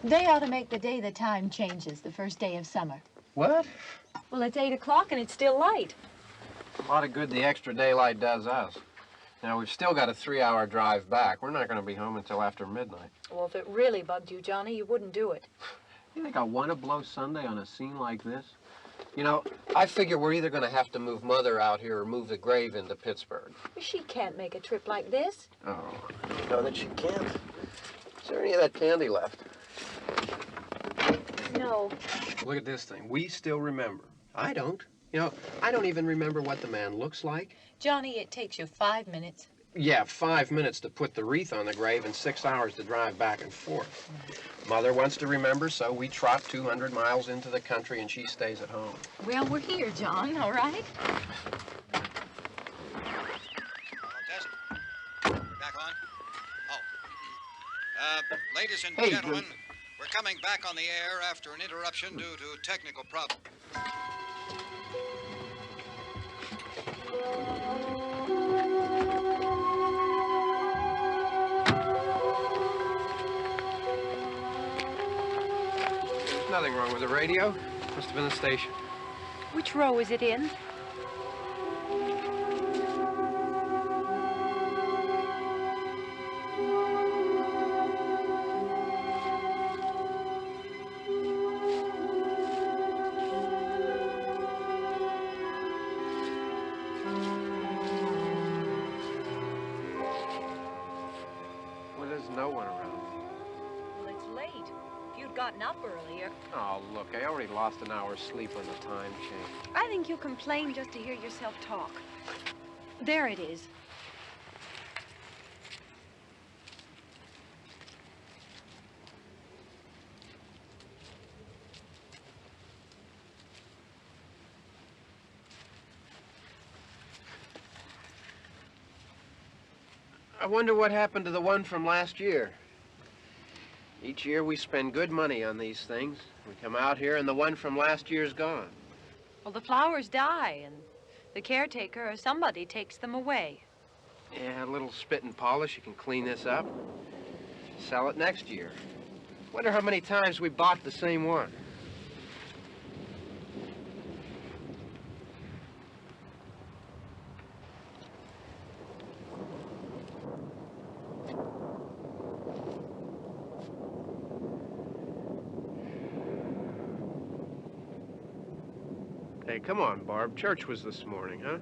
They ought to make the day the time changes, the first day of summer. What? Well, it's 8 o'clock and it's still light. A lot of good the extra daylight does us. Now, we've still got a 3-hour drive back. We're not going to be home until after midnight. Well, if it really bugged you, Johnny, you wouldn't do it. You think I want to blow Sunday on a scene like this? You know, I figure we're either going to have to move Mother out here or move the grave into Pittsburgh. She can't make a trip like this. Oh, you know that she can't. Is there any of that candy left? No. Look at this thing. We still remember. I don't. You know, I don't even remember what the man looks like. Johnny, it takes you 5 minutes. Yeah, 5 minutes to put the wreath on the grave and 6 hours to drive back and forth. Mother wants to remember, so we trot 200 miles into the country and she stays at home. Well, we're here, John, all right? Test. Back on. Oh. Ladies and gentlemen, we're coming back on the air after an interruption due to technical problems. There's nothing wrong with the radio. Must have been the station. Which row is it in? No one around. Well, it's late. If you'd gotten up earlier. Oh, look, I already lost an hour's sleep on the time change. I think you complain just to hear yourself talk. There it is. I wonder what happened to the one from last year. Each year we spend good money on these things. We come out here and the one from last year's gone. Well, the flowers die and the caretaker or somebody takes them away. Yeah, a little spit and polish, you can clean this up. Sell it next year. Wonder how many times we bought the same one. Hey, come on, Barb. Church was this morning, huh?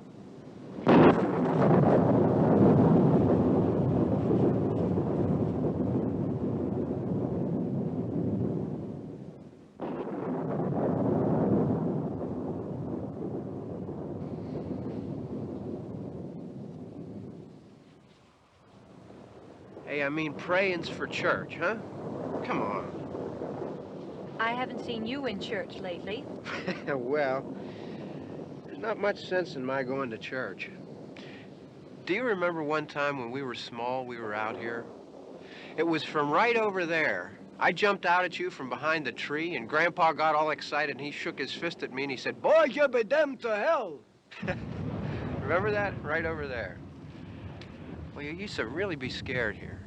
Hey, I mean, praying's for church, huh? Come on. I haven't seen you in church lately. Well, there's not much sense in my going to church. Do you remember one time when we were small, we were out here? It was from right over there, I jumped out at you from behind the tree, and Grandpa got all excited, and he shook his fist at me, and he said, "Boy, you be damned to hell." Remember that? Right over there. Well, you used to really be scared here.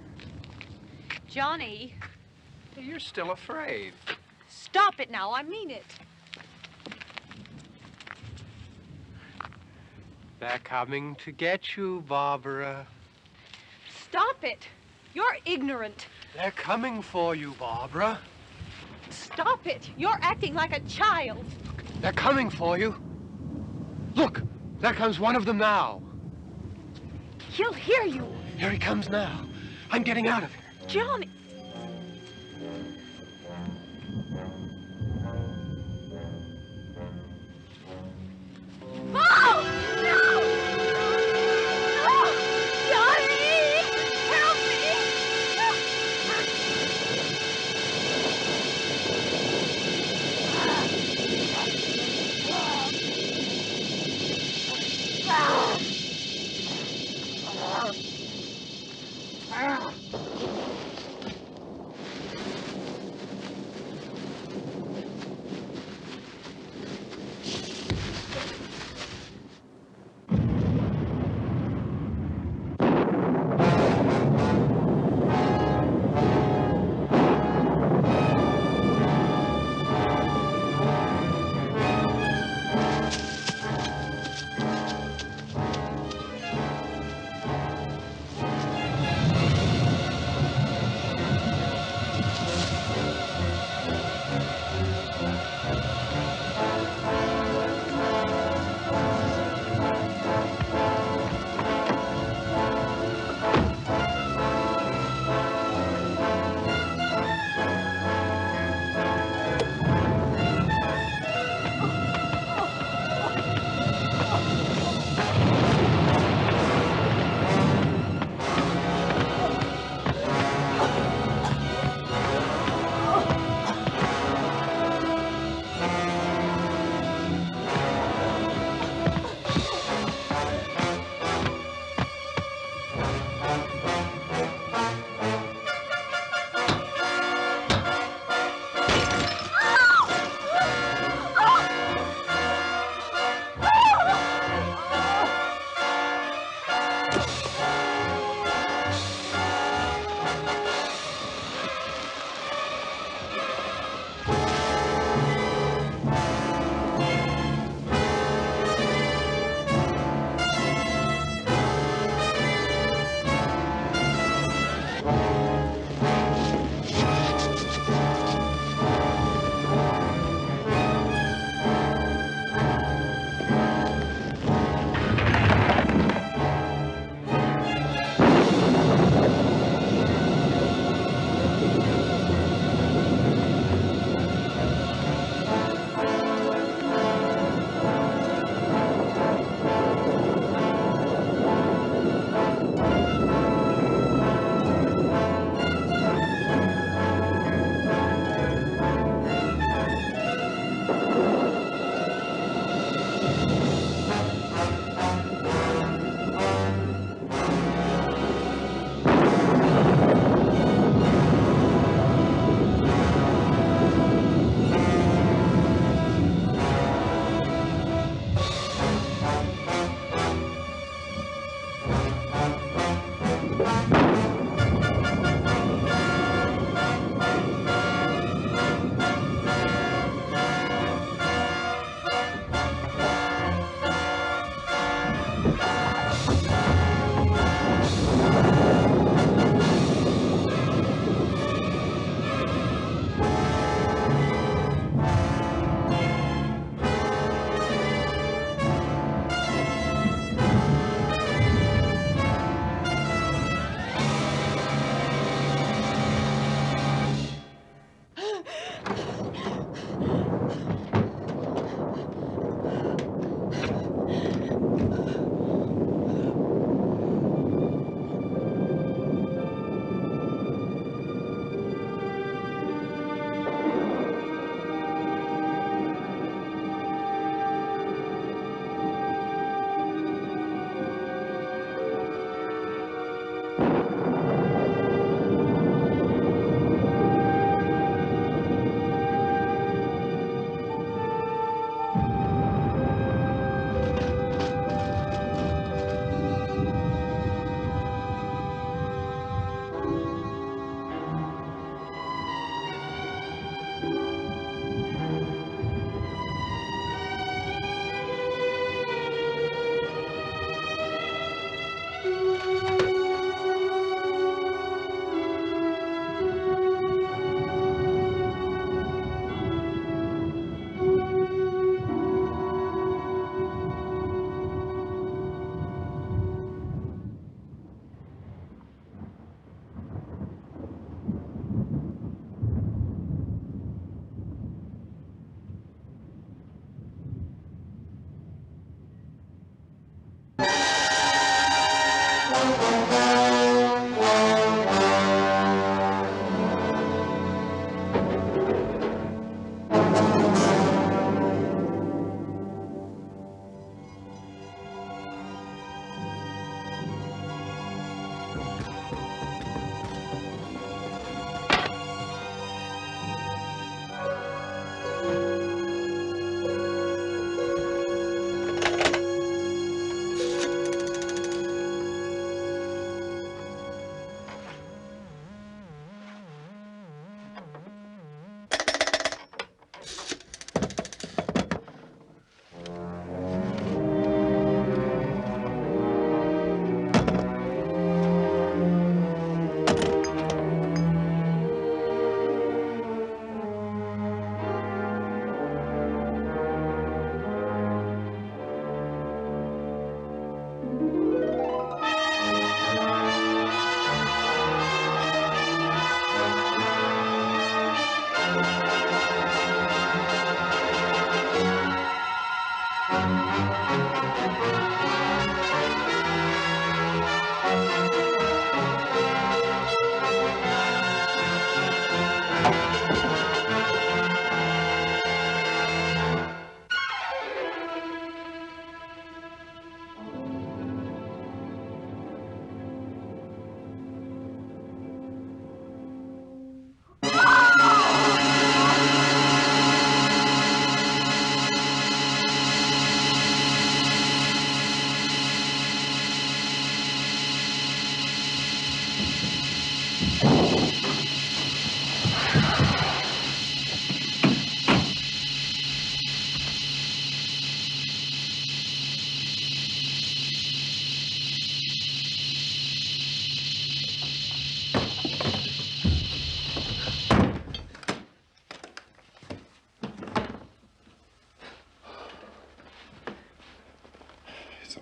Johnny, You're still afraid. stop it now. I mean it. They're coming to get you, Barbara. Stop it. You're ignorant. They're coming for you, Barbara. Stop it. You're acting like a child. They're coming for you. Look, there comes one of them now. He'll hear you. Here he comes now. I'm getting out of here. Johnny. Oh! No! No! Johnny! Help me!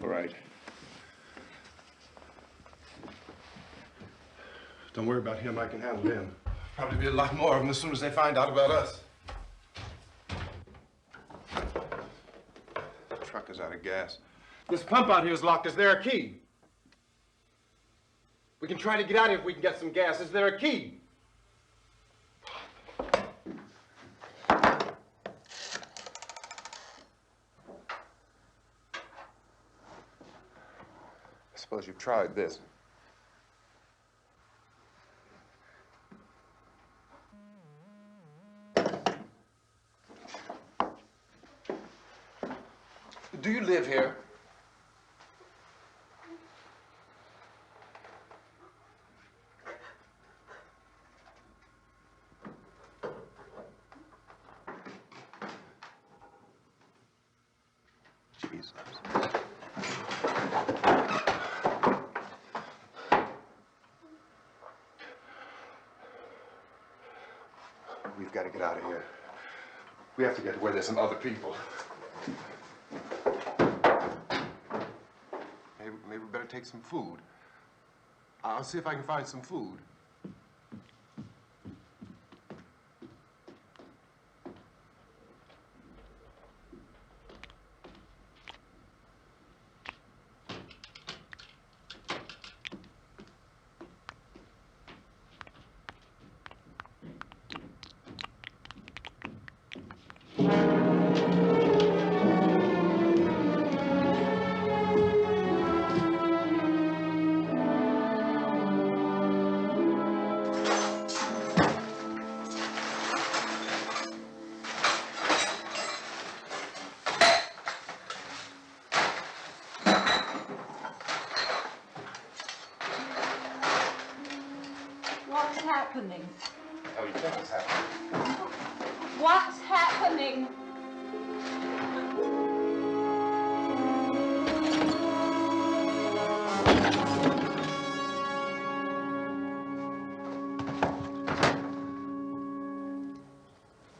All right. Don't worry about him. I can handle him. Probably be a lot more of them as soon as they find out about us. The truck is out of gas. This pump out here is locked. Is there a key? We can try to get out of here if we can get some gas. Is there a key? I suppose you've tried this. Do you live here? Jesus. We've got to get out of here. We have to get to where there's some other people. Maybe we better take some food. I'll see if I can find some food. What's happening? Oh, you think it's happening? What's happening?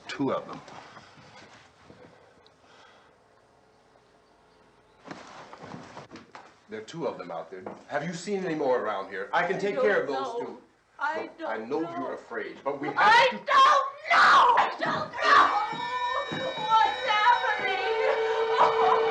Two of them. There are two of them out there. Have you seen any more around here? I can take care of those two. I Look, I know you're afraid, but we have I to... don't know! I don't know! What's happening? Oh.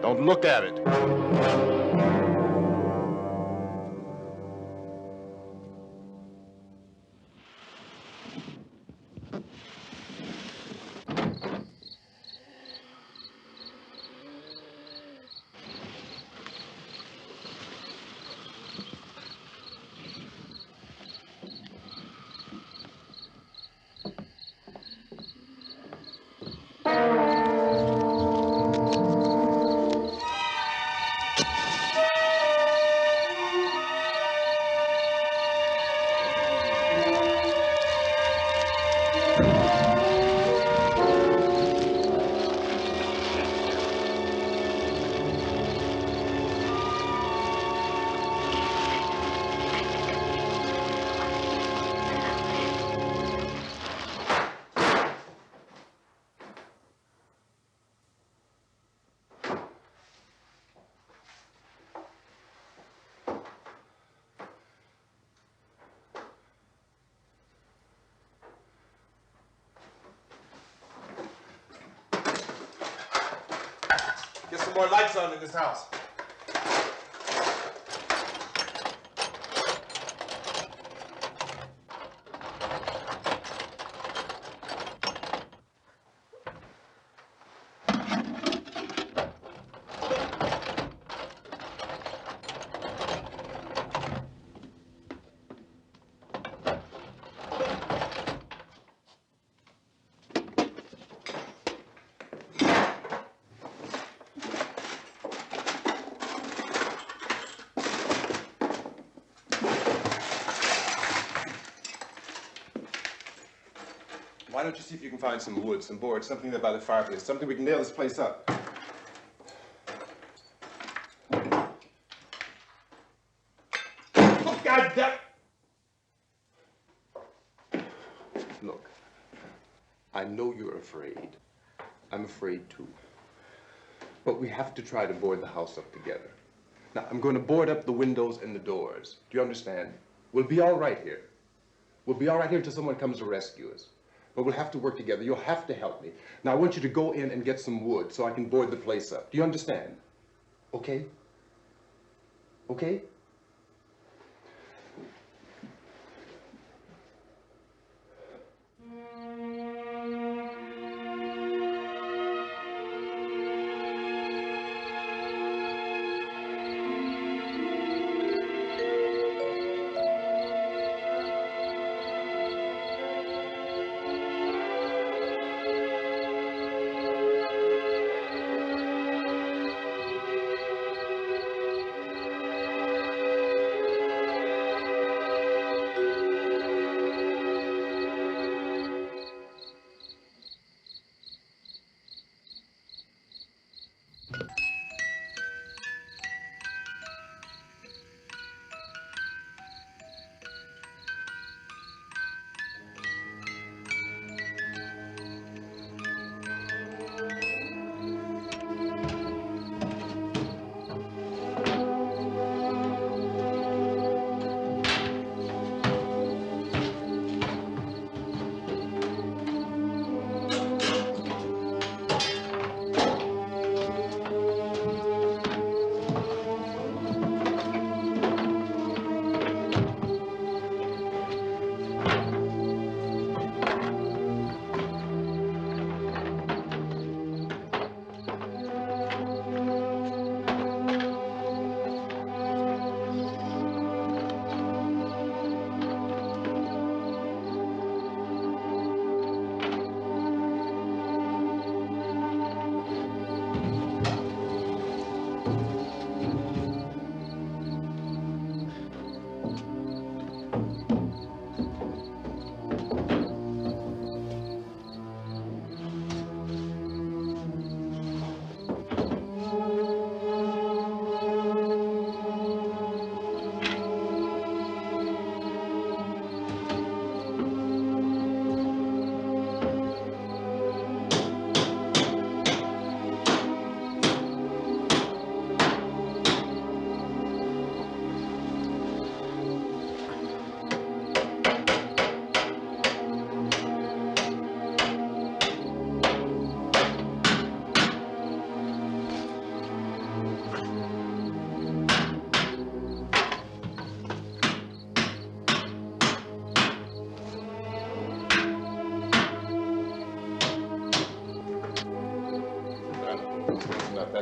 Don't look at it. Get some more lights on in this house. Why don't you see if you can find some wood, some boards, something there by the fireplace, something we can nail this place up. Oh, God damn! Look, I know you're afraid. I'm afraid too. But we have to try to board the house up together. Now, I'm going to board up the windows and the doors. Do you understand? We'll be all right here. We'll be all right here until someone comes to rescue us. But we'll have to work together. You'll have to help me. Now, I want you to go in and get some wood so I can board the place up. Do you understand? Okay? Okay?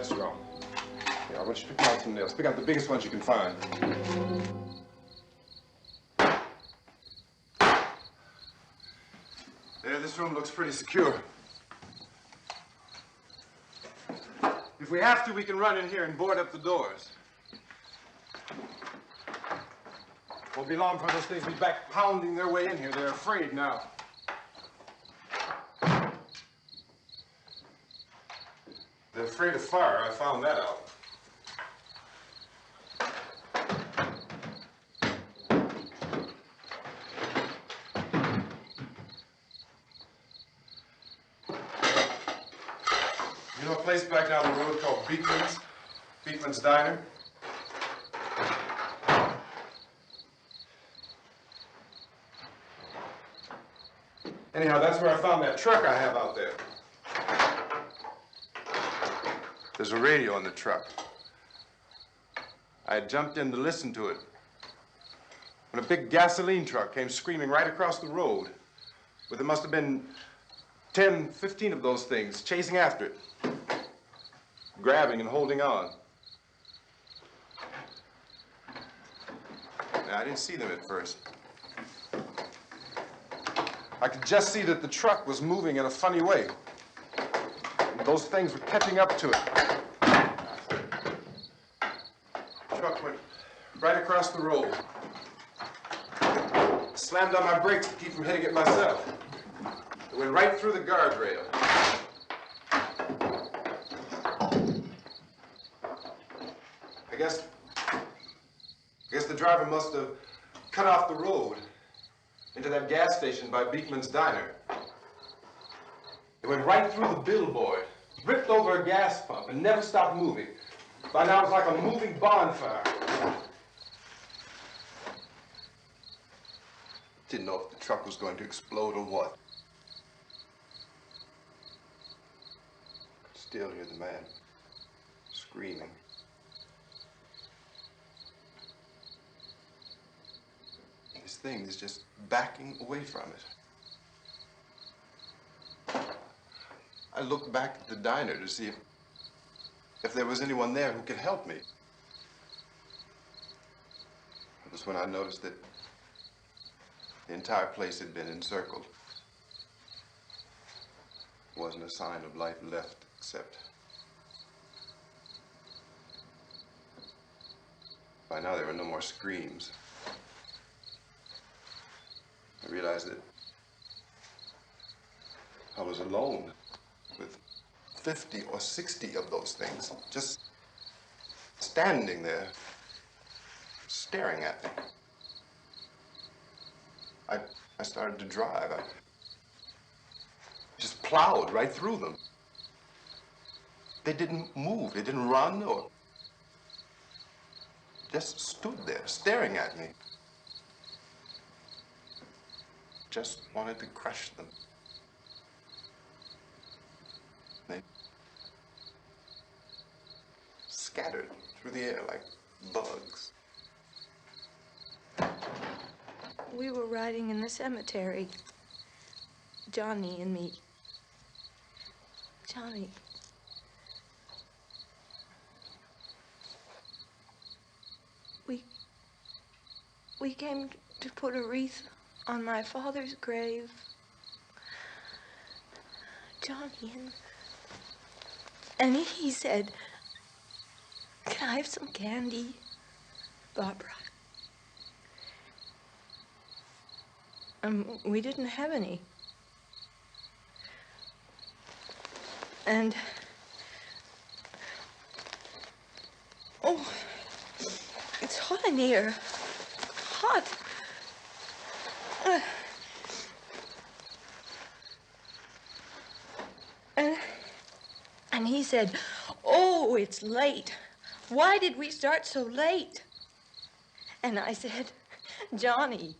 That's wrong. Yeah, I want you to pick out some nails. Pick out the biggest ones you can find. There, this room looks pretty secure. If we have to, we can run in here and board up the doors. Won't be long before those things be back pounding their way in here. They're afraid now. They're afraid of fire. I found that out. You know a place back down the road called Beekman's? Beekman's Diner? Anyhow, that's where I found that truck I have out there. There's a radio in the truck. I had jumped in to listen to it when a big gasoline truck came screaming right across the road. But there must have been 10, 15 of those things chasing after it, grabbing and holding on. Now, I didn't see them at first. I could just see that the truck was moving in a funny way. And those things were catching up to it. The truck went right across the road. Slammed on my brakes to keep from hitting it myself. It went right through the guardrail. I guess the driver must have cut off the road into that gas station by Beekman's Diner. It went right through the billboard, ripped over a gas pump, and never stopped moving. By now, it was like a moving bonfire. Didn't know if the truck was going to explode or what. Could still hear the man screaming. This thing is just backing away from it. I looked back at the diner to see if there was anyone there who could help me. It was when I noticed that the entire place had been encircled. There wasn't a sign of life left except by now there were no more screams. I realized that I was alone with 50 or 60 of those things, just standing there, staring at me. I started to drive. I just plowed right through them. They didn't move, they didn't run or just stood there staring at me. Just wanted to crush them. They scattered through the air like bugs. We were riding in the cemetery, Johnny and me. Johnny. We came to put a wreath on my father's grave. Johnny, and he said, "Can I have some candy, Barbara?" We didn't have any. And, oh, it's hot in here. Hot. And he said, "Oh, it's late. Why did we start so late?" And I said, "Johnny,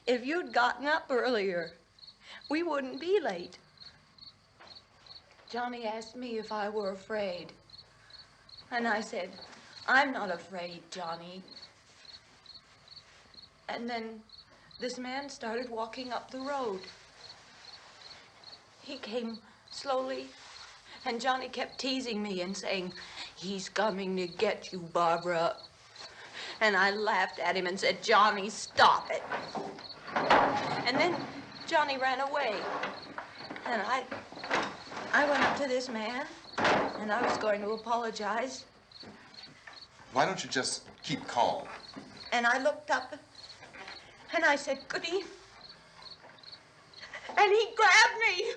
if you'd gotten up earlier, we wouldn't be late." Johnny asked me if I were afraid. And I said, "I'm not afraid, Johnny." And then this man started walking up the road. He came slowly, and Johnny kept teasing me and saying, "He's coming to get you, Barbara." And I laughed at him and said, "Johnny, stop it." And then Johnny ran away. And I went up to this man, and I was going to apologize. Why don't you just keep calm? And I looked up, and I said, "Goody." And he grabbed me.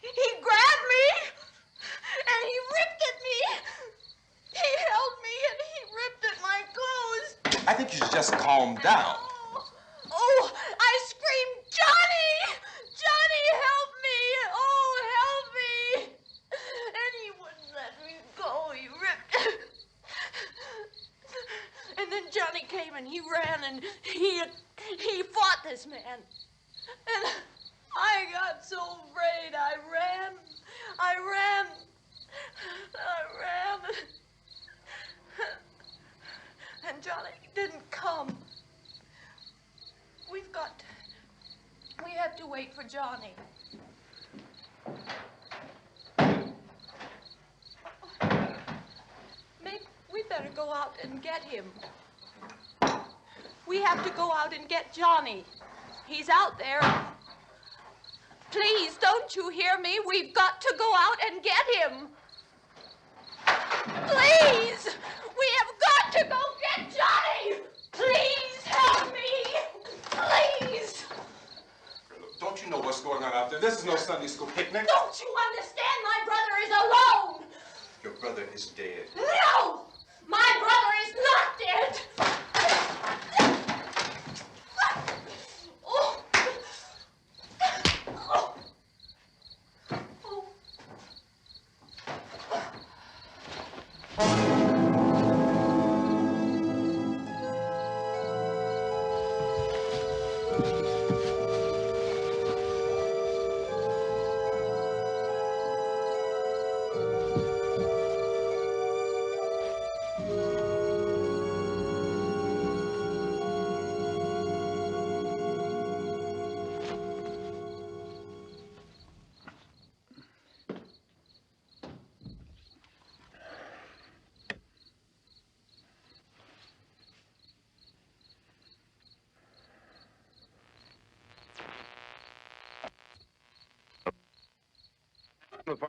He grabbed me, and he ripped at me. He held me, and he ripped at my clothes. I think you should just calm down. Oh, I screamed, "Johnny! Johnny, help me! Oh, help me!" And he wouldn't let me go. He ripped. And then Johnny came and he ran and he fought this man. And I got so afraid. I ran. And Johnny didn't come. We have to wait for Johnny. Maybe we better go out and get him. We have to go out and get Johnny. He's out there. Please, don't you hear me? We've got to go out and get him. Please! We have got to go get Johnny! Please help me! Please! Don't you know what's going on out there? This is no Sunday school picnic. Don't you understand? My brother is alone! Your brother is dead. No! My brother is not dead! Oh. Oh. Oh.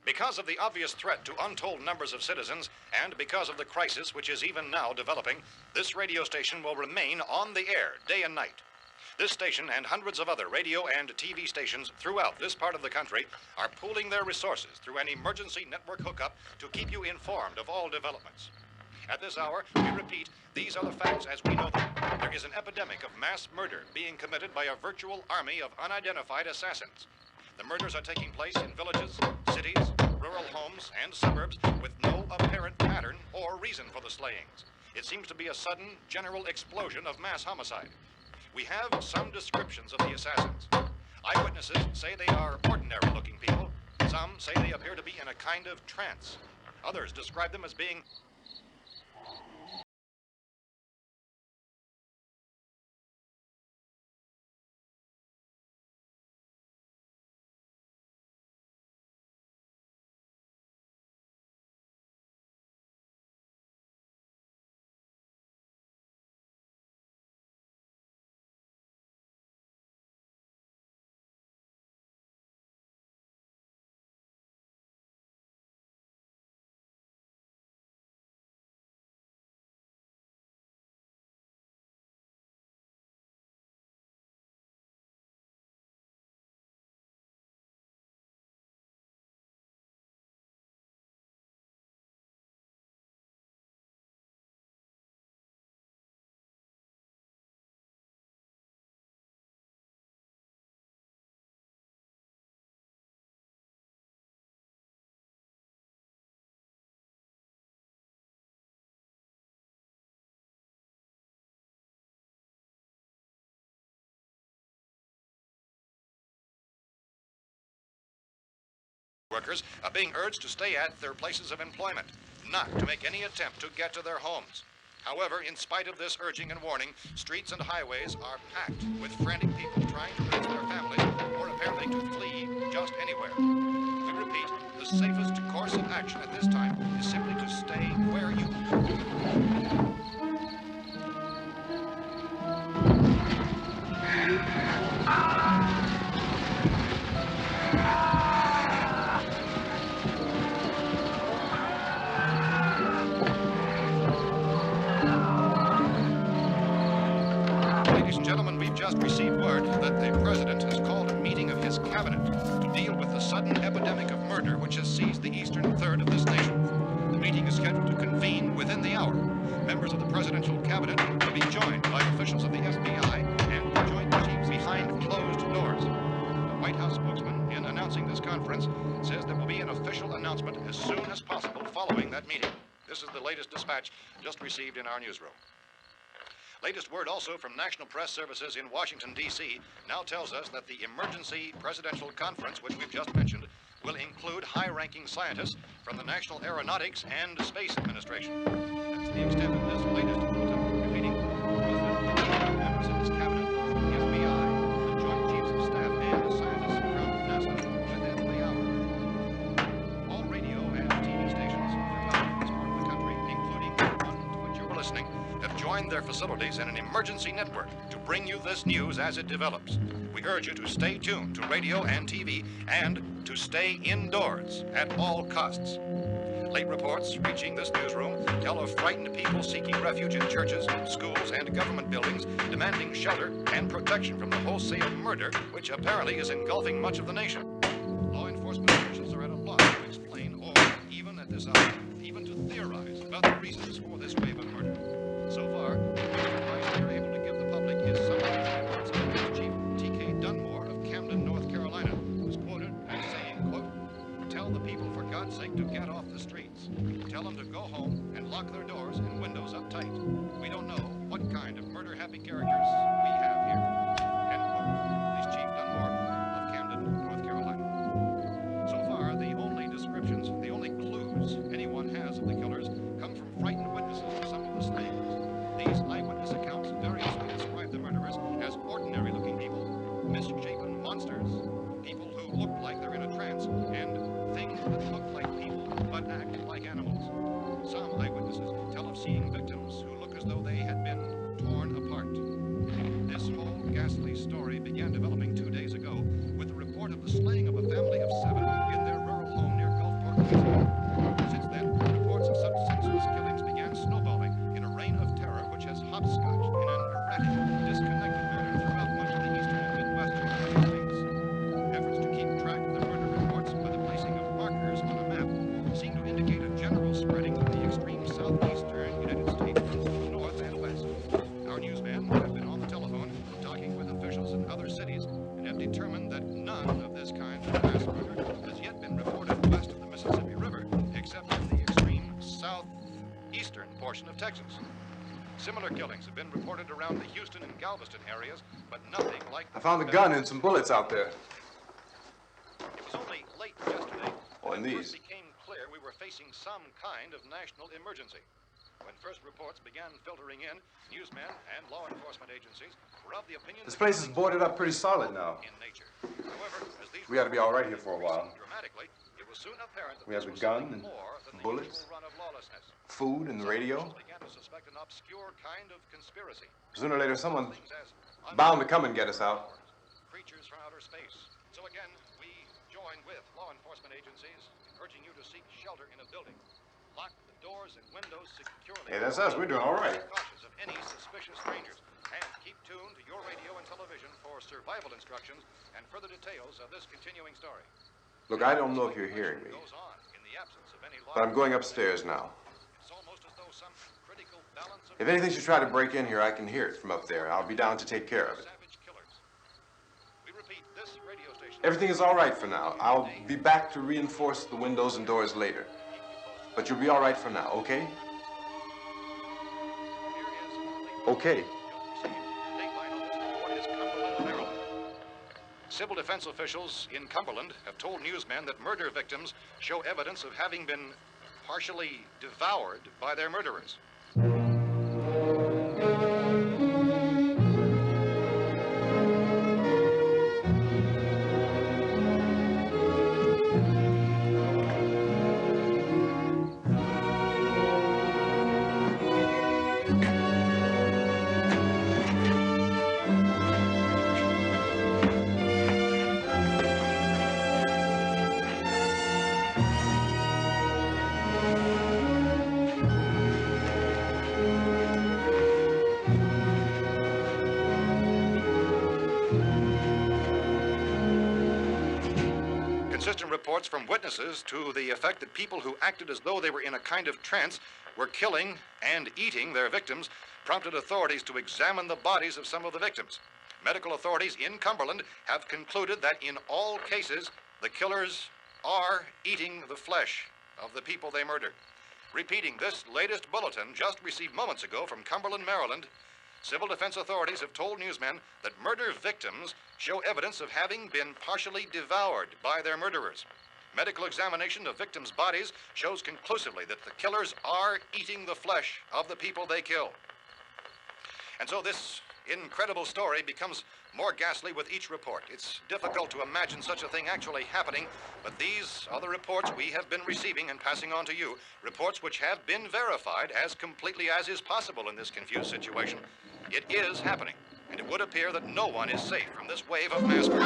Because of the obvious threat to untold numbers of citizens, and because of the crisis which is even now developing, this radio station will remain on the air day and night. This station and hundreds of other radio and TV stations throughout this part of the country are pooling their resources through an emergency network hookup to keep you informed of all developments. At this hour, we repeat, these are the facts as we know them. There is an epidemic of mass murder being committed by a virtual army of unidentified assassins. The murders are taking place in villages, cities, rural homes, and suburbs with no apparent pattern or reason for the slayings. It seems to be a sudden, general explosion of mass homicide. We have some descriptions of the assassins. Eyewitnesses say they are ordinary-looking people. Some say they appear to be in a kind of trance. Others describe them as being workers are being urged to stay at their places of employment, not to make any attempt to get to their homes. However, in spite of this urging and warning, streets and highways are packed with frantic people trying to reach their families or apparently to flee just anywhere. We repeat, the safest course of action at this time is simply to stay where you Ladies and gentlemen, we've just received word that the President has called a meeting of his cabinet to deal with the sudden epidemic of murder which has seized the eastern third of this nation. The meeting is scheduled to convene within the hour. Members of the presidential cabinet will be joined by officials of the FBI and the Joint Chiefs behind closed doors. The White House spokesman, in announcing this conference, says there will be an official announcement as soon as possible following that meeting. This is the latest dispatch just received in our newsroom. Latest word also from National Press Services in Washington, D.C. now tells us that the emergency presidential conference, which we've just mentioned, will include high-ranking scientists from the National Aeronautics and Space Administration. That's the extent of this latest bulletin. Repeating, the President, members of his cabinet, the FBI, the Joint Chiefs of Staff, and the scientists from NASA within the hour. All radio and TV stations throughout this part of the country, including the one to which you were listening, have joined their facilities in an emergency network to bring you this news as it develops. We urge you to stay tuned to radio and TV and to stay indoors at all costs. Late reports reaching this newsroom tell of frightened people seeking refuge in churches, schools, and government buildings, demanding shelter and protection from the wholesale murder which apparently is engulfing much of the nation. Law enforcement officials are at a loss to explain or, even at this hour, even to theorize about the reasons for this wave of murder. So far, the advice we are able to give the public is something in the words of Police Chief T.K. Dunmore of Camden, North Carolina, who's quoted as saying, quote, "Tell the people, for God's sake, to get off the streets. Tell them to go home and lock their doors and windows up tight. We don't know what kind of murder-happy characters we have here." End quote. Police Chief Dunmore of Camden, North Carolina. So far, the only descriptions, the only clues anyone has of the killers come from frightened witnesses of some of the slayings. These eyewitness accounts variously describe the murderers as ordinary-looking people, misshapen monsters, people who look like they're in a trance, and things that look like people but act like animals. Some eyewitnesses tell of seeing victims who look as though they had been torn apart. This whole ghastly story began developing 2 days ago with the report of the slaying of a family of 7 in their rural home near Gulfport, Louisiana. Since then, reports of such senseless killings began snowballing in a reign of terror which has hopscotched in an erratic, disconnected manner throughout much of the eastern and midwestern United States. Efforts to keep track of the murder reports by the placing of markers on a map seem to indicate a general spreading of the extreme southeastern United States from the north and west. Our newsmen have been on the telephone talking with officials in other cities and have determined that none of this kind of mass murder has yet been reported west of the Mississippi River, except in the extreme southeastern portion of Texas. Similar killings have been reported around the Houston and Galveston areas, but nothing like... I found a gun and some bullets out there. It was only late yesterday Oh, and that it these. first became clear we were facing some kind of national emergency. When first reports began filtering in, newsmen and law enforcement agencies were of the opinion This that place is killings boarded were up pretty solid now. in nature. However, as these We ought to be all right here reports for a while. increased dramatically, it was soon apparent that We have this the was gun something and more than the bullets, usual run of lawlessness. food and the Some radio. officials began to suspect an obscure kind of conspiracy. Sooner or later, someone Things as bound to come and get us out. creatures from outer space. So again, we join with law enforcement agencies in urging you to seek shelter in a building. Lock the doors and windows securely. Hey, that's us. We're doing all right. Be cautious of any suspicious strangers. And keep tuned to your radio and television for survival instructions and further details of this continuing story. Look, I don't know if you're hearing me, Goes on in the absence of any law. but I'm going upstairs now. It's almost as though some critical balance of If anything should try to break in here, I can hear it from up there. I'll be down to take care of it. savage killers. We repeat, this radio station. Everything is all right for now. I'll be back to reinforce the windows and doors later. But you'll be all right for now, okay? Okay. Civil defense officials in Cumberland have told newsmen that murder victims show evidence of having been partially devoured by their murderers. Inconsistent reports from witnesses to the effect that people who acted as though they were in a kind of trance were killing and eating their victims prompted authorities to examine the bodies of some of the victims. Medical authorities in Cumberland have concluded that in all cases, the killers are eating the flesh of the people they murdered. Repeating this latest bulletin just received moments ago from Cumberland, Maryland, civil defense authorities have told newsmen that murder victims show evidence of having been partially devoured by their murderers. Medical examination of victims' bodies shows conclusively that the killers are eating the flesh of the people they kill. And so this incredible story becomes more ghastly with each report. It's difficult to imagine such a thing actually happening, but these are the reports we have been receiving and passing on to you, reports which have been verified as completely as is possible in this confused situation. It is happening, and it would appear that no one is safe from this wave of mass murder.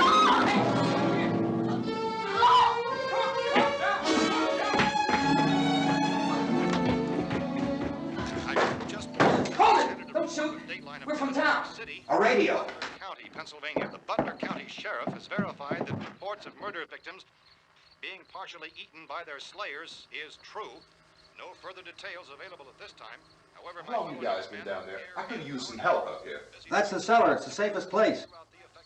Don't shoot. We're from town. A radio. County, Pennsylvania. The Butler County Sheriff has verified that reports of murder victims being partially eaten by their slayers is true. No further details available at this time. However, How long you guys been down there? I could use some help up here. That's the cellar. It's the safest place.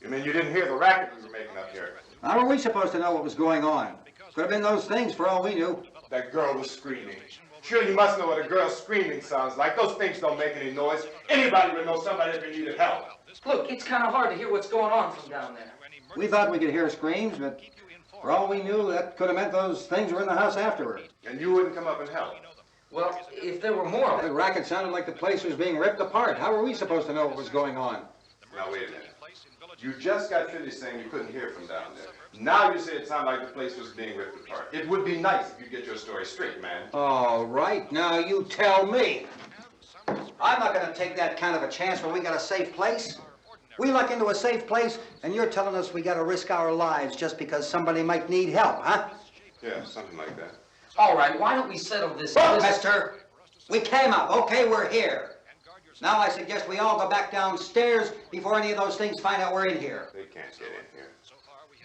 You mean you didn't hear the racket we were making up here? How were we supposed to know what was going on? Could have been those things for all we knew. That girl was screaming. Sure, you must know what a girl screaming sounds like. Those things don't make any noise. Anybody would know somebody ever needed help. Look, it's kind of hard to hear what's going on from down there. We thought we could hear screams, but for all we knew, that could have meant those things were in the house afterward. And you wouldn't come up and help? Well, if there were more of The it. racket sounded like the place was being ripped apart. How were we supposed to know what was going on? Now, wait a minute. You just got finished saying you couldn't hear from down there. Now you say it sounded like the place was being ripped apart. It would be nice if you get your story straight, man. All right, now you tell me. I'm not going to take that kind of a chance when we got a safe place. We luck into a safe place, and you're telling us we got to risk our lives just because somebody might need help, huh? Yeah, something like that. All right, why don't we settle this? Look, mister, we came up. Okay, we're here. Now I suggest we all go back downstairs before any of those things find out we're in here. They can't get in here.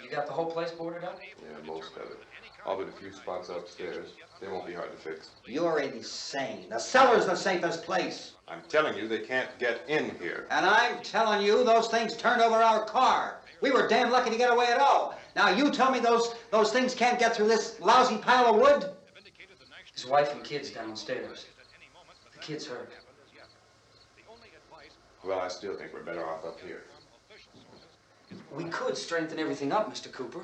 You got the whole place boarded up? Yeah, most of it. All but a few spots upstairs. They won't be hard to fix. You're insane. The cellar's the safest place. I'm telling you, they can't get in here. And I'm telling you, those things turned over our car. We were damn lucky to get away at all. Now you tell me those things can't get through this lousy pile of wood? His wife and kids downstairs. The kid's hurt. Well, I still think we're better off up here. We could strengthen everything up, Mr. Cooper.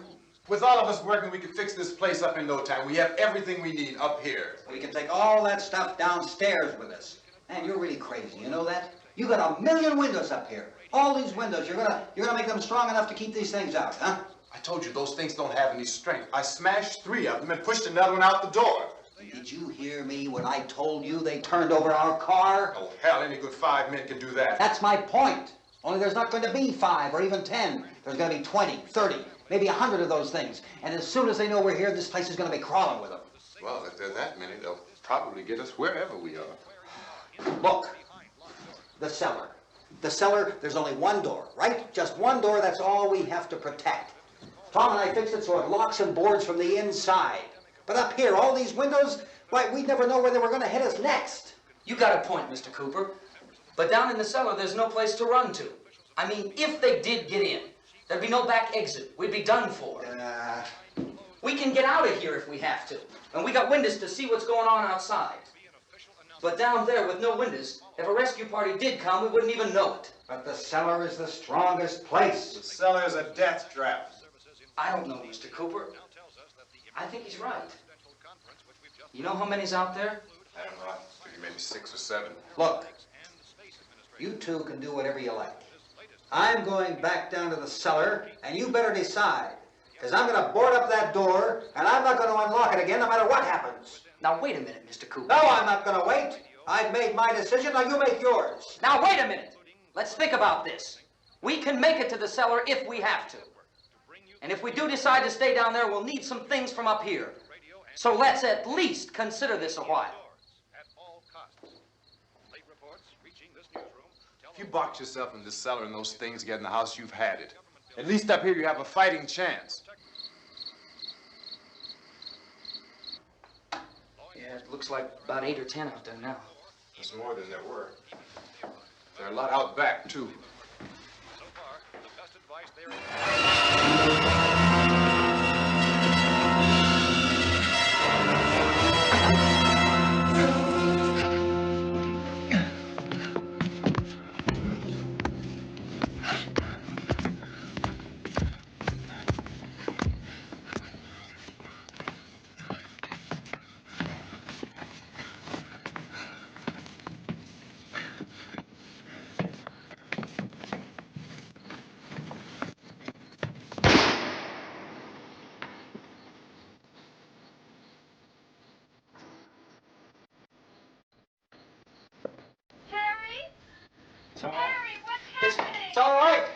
With all of us working, we can fix this place up in no time. We have everything we need up here. We can take all that stuff downstairs with us. Man, you're really crazy, you know that? You got 1,000,000 windows up here. All these windows, you're gonna make them strong enough to keep these things out, huh? I told you those things don't have any strength. I smashed 3 of them and pushed another one out the door. Did you hear me when I told you they turned over our car? Oh, hell, any good 5 men can do that. That's my point. Only there's not going to be 5 or even 10. There's going to be 20, 30, maybe 100 of those things. And as soon as they know we're here, this place is going to be crawling with them. Well, if there are that many, they'll probably get us wherever we are. Look, the cellar. The cellar, there's only one door, right? Just one door, that's all we have to protect. Tom and I fixed it so it locks and boards from the inside. But up here, all these windows, why, we'd never know where they were going to hit us next. You got a point, Mr. Cooper. But down in the cellar, there's no place to run to. I mean, if they did get in, there'd be no back exit. We'd be done for. We can get out of here if we have to. And we got windows to see what's going on outside. But down there with no windows, if a rescue party did come, we wouldn't even know it. But the cellar is the strongest place. The cellar is a death trap. I don't know, Mr. Cooper. I think he's right. You know how many's out there? I don't know. Maybe 6 or 7. Look, you two can do whatever you like. I'm going back down to the cellar, and you better decide. Because I'm going to board up that door, and I'm not going to unlock it again no matter what happens. Now, wait a minute, Mr. Cooper. No, I'm not going to wait. I've made my decision, now you make yours. Now, wait a minute. Let's think about this. We can make it to the cellar if we have to. And if we do decide to stay down there, we'll need some things from up here. So let's at least consider this a while. If you box yourself in this cellar and those things get in the house, you've had it. At least up here, you have a fighting chance. Yeah, it looks like about 8 or 10 out there now. There's more than there were. There are a lot out back, too. So far, the best advice there It's all right.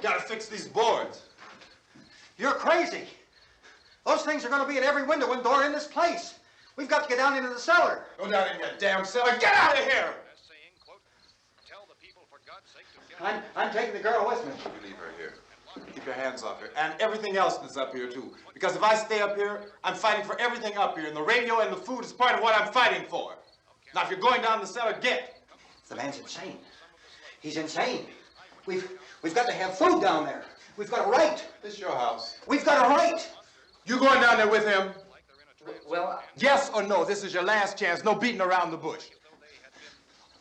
We gotta fix these boards. You're crazy. Those things are going to be at every window and door in this place. We've got to get down into the cellar. Go down in that damn cellar. Get out of here! saying, quote, tell the people for God's sake to get I'm taking the girl with me. You leave her here. Keep your hands off her. And everything else that's up here, too. Because if I stay up here, I'm fighting for everything up here. And the radio and the food is part of what I'm fighting for. Now, if you're going down the cellar, get. The man's insane. He's insane. We've got to have food down there. We've got a right. This is your house. We've got a right. You going down there with him? Well, Yes or no? This is your last chance. No beating around the bush.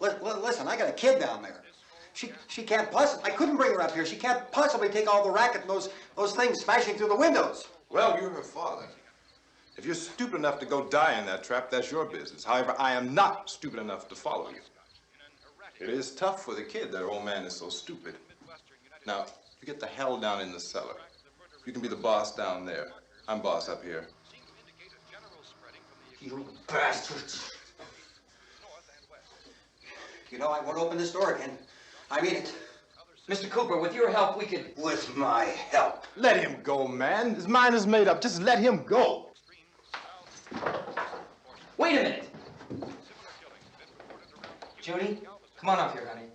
Listen, I got a kid down there. She can't possibly, I couldn't bring her up here. She can't possibly take all the racket and those things smashing through the windows. Well, you're her father. If you're stupid enough to go die in that trap, that's your business. However, I am not stupid enough to follow you. It is tough for the kid that old man is so stupid. Now, you get the hell down in the cellar. You can be the boss down there. I'm boss up here. You bastards. You know, I won't open this door again. I mean it. Mr. Cooper, with your help, we could... With my help. Let him go, man. His mind is made up. Just let him go. Wait a minute. Judy, come on up here, honey.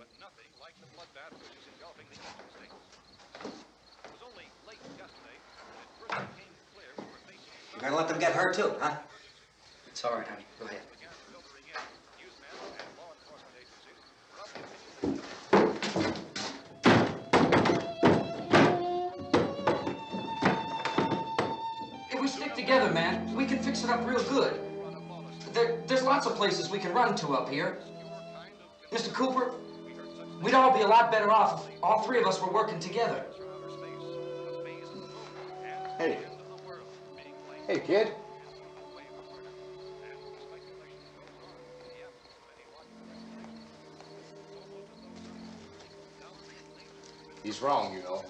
You're gonna let them get hurt too, huh? It's all right, honey. Go ahead. If we stick together, man, we can fix it up real good. There's lots of places we can run to up here. Mr. Cooper, we'd all be a lot better off if all three of us were working together. Hey. Hey, kid. He's wrong, you know.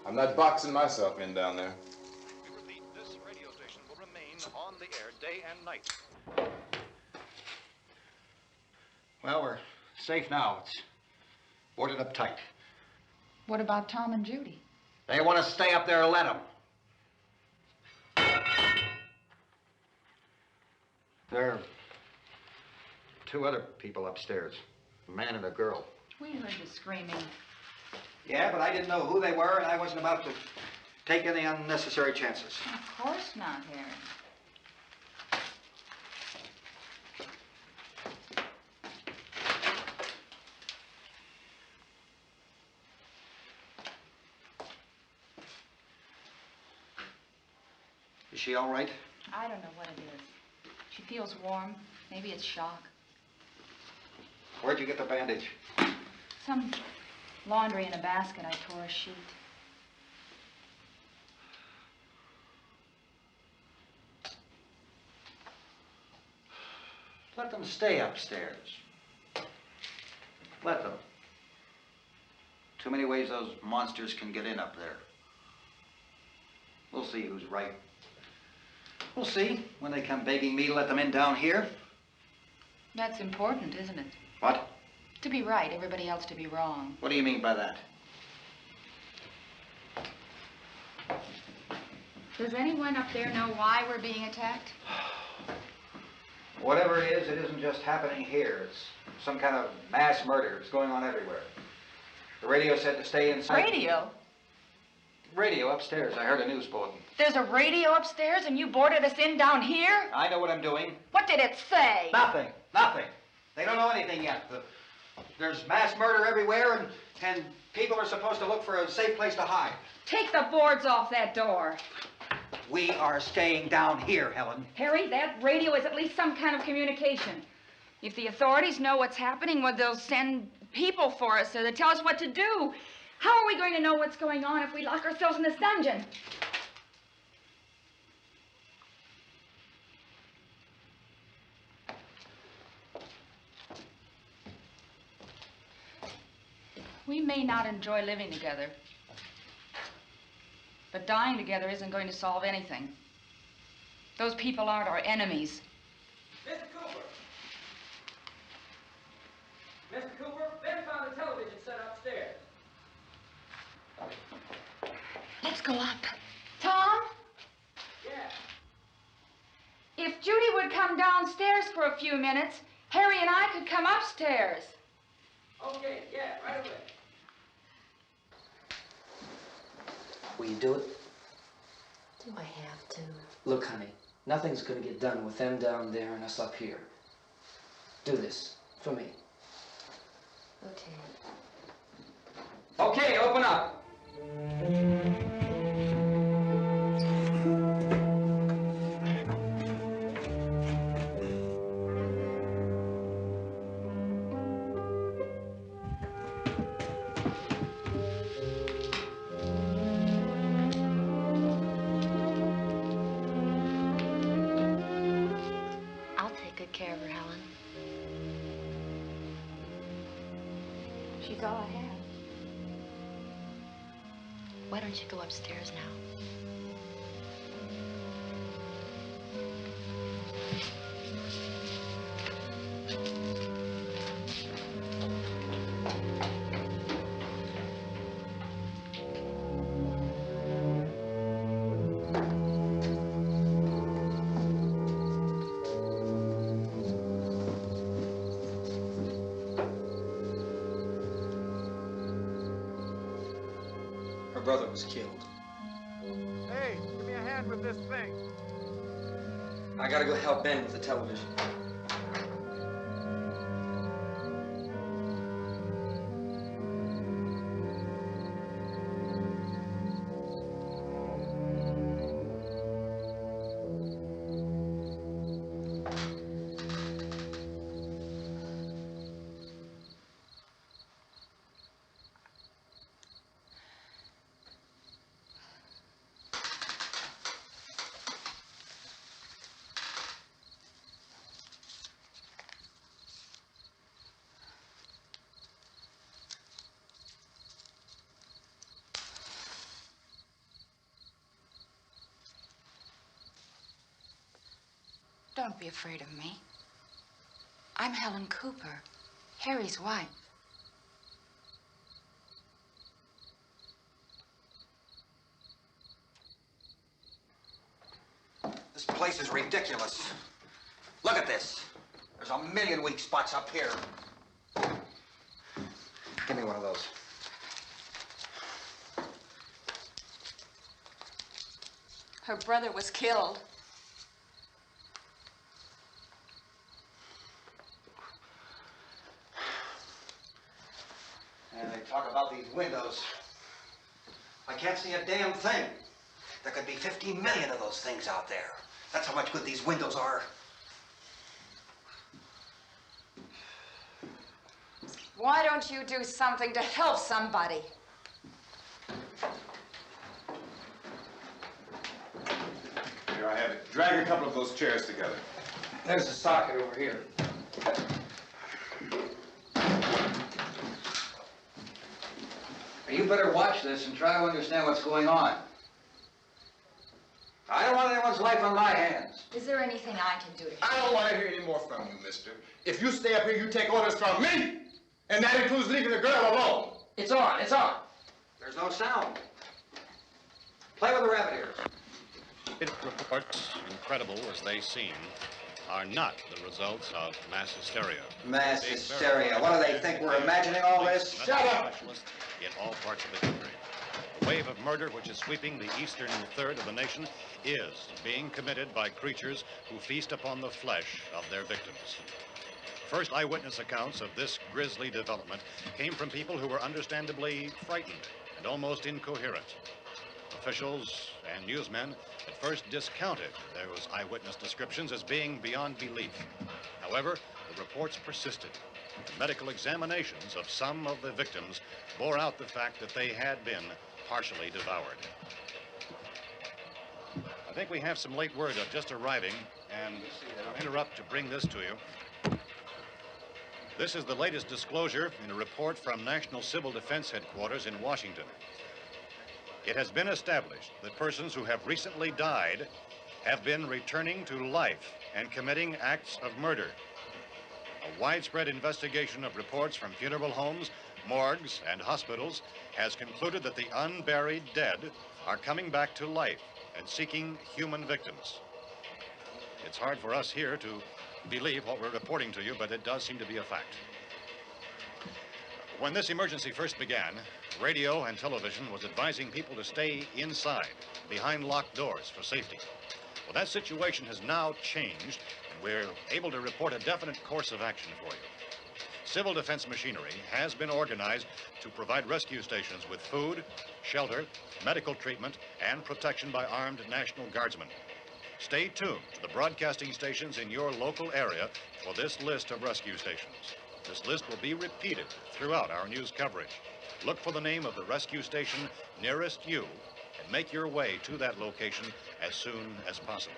I'm not boxing myself in down there. We repeat, this radio station will remain on the air day and night. Well, we're safe now. It's boarded up tight. What about Tom and Judy? They want to stay up there, let them. There are two other people upstairs, a man and a girl. We heard the screaming. Yeah, but I didn't know who they were, and I wasn't about to take any unnecessary chances. Of course not, Harry. Is she all right? I don't know what it is. She feels warm. Maybe it's shock. Where'd you get the bandage? Some laundry in a basket. I tore a sheet. Let them stay upstairs. Let them. Too many ways those monsters can get in up there. We'll see who's right. We'll see when they come begging me to let them in down here. That's important, isn't it? What? To be right, everybody else to be wrong. What do you mean by that? Does anyone up there know why we're being attacked? Whatever it isn't just happening here. It's some kind of mass murder. It's going on everywhere. The radio said to stay inside. Radio? Radio upstairs. I heard a news bulletin. There's a radio upstairs and you boarded us in down here? I know what I'm doing. What did it say? Nothing. Nothing. They don't know anything yet. There's mass murder everywhere, and people are supposed to look for a safe place to hide. Take the boards off that door. We are staying down here, Helen. Harry, that radio is at least some kind of communication. If the authorities know what's happening, well, they'll send people for us so they'll tell us what to do. How are we going to know what's going on if we lock ourselves in this dungeon? We may not enjoy living together, but dying together isn't going to solve anything. Those people aren't our enemies. Mr. Cooper! Mr. Cooper, Ben found the television set upstairs. Let's go up. Tom? Yeah. If Judy would come downstairs for a few minutes, Harry and I could come upstairs. Okay, yeah, right away. Will you do it? Do I have to? Look, honey, nothing's gonna get done with them down there and us up here. Do this for me. Okay. Okay, open up. I'll take good care of her, Helen. She's all I have. Why don't you go upstairs now? Her brother was killed. Hey, give me a hand with this thing. I gotta go help Ben with the television. Don't be afraid of me. I'm Helen Cooper, Harry's wife. This place is ridiculous. Look at this. There's a million weak spots up here. Give me one of those. Her brother was killed. And they talk about these windows. I can't see a damn thing. There could be 50 million of those things out there. That's how much good these windows are. Why don't you do something to help somebody? Here, I have it. Drag a couple of those chairs together. There's a socket over here. You better watch this and try to understand what's going on. I don't want anyone's life on my hands. Is there anything I can do to help? I don't want to hear any more from you, mister. If you stay up here, you take orders from me. And that includes leaving the girl alone. It's on, it's on. There's no sound. Play with the rabbit ears. Reports, incredible as they seem, are not the results of mass hysteria. Mass hysteria. What do they think? We're imagining all this? Shut up! In all parts of the country. The wave of murder which is sweeping the eastern third of the nation is being committed by creatures who feast upon the flesh of their victims. First eyewitness accounts of this grisly development came from people who were understandably frightened and almost incoherent. Officials and newsmen at first discounted those eyewitness descriptions as being beyond belief. However, the reports persisted. The medical examinations of some of the victims bore out the fact that they had been partially devoured. I think we have some late word just arriving, and I'll interrupt to bring this to you. This is the latest disclosure in a report from National Civil Defense Headquarters in Washington. It has been established that persons who have recently died have been returning to life and committing acts of murder. A widespread investigation of reports from funeral homes, morgues, and hospitals has concluded that the unburied dead are coming back to life and seeking human victims. It's hard for us here to believe what we're reporting to you, but it does seem to be a fact. When this emergency first began, radio and television was advising people to stay inside, behind locked doors for safety. Well, that situation has now changed, and we're able to report a definite course of action for you. Civil defense machinery has been organized to provide rescue stations with food, shelter, medical treatment, and protection by armed National Guardsmen. Stay tuned to the broadcasting stations in your local area for this list of rescue stations. This list will be repeated throughout our news coverage. Look for the name of the rescue station nearest you and make your way to that location as soon as possible.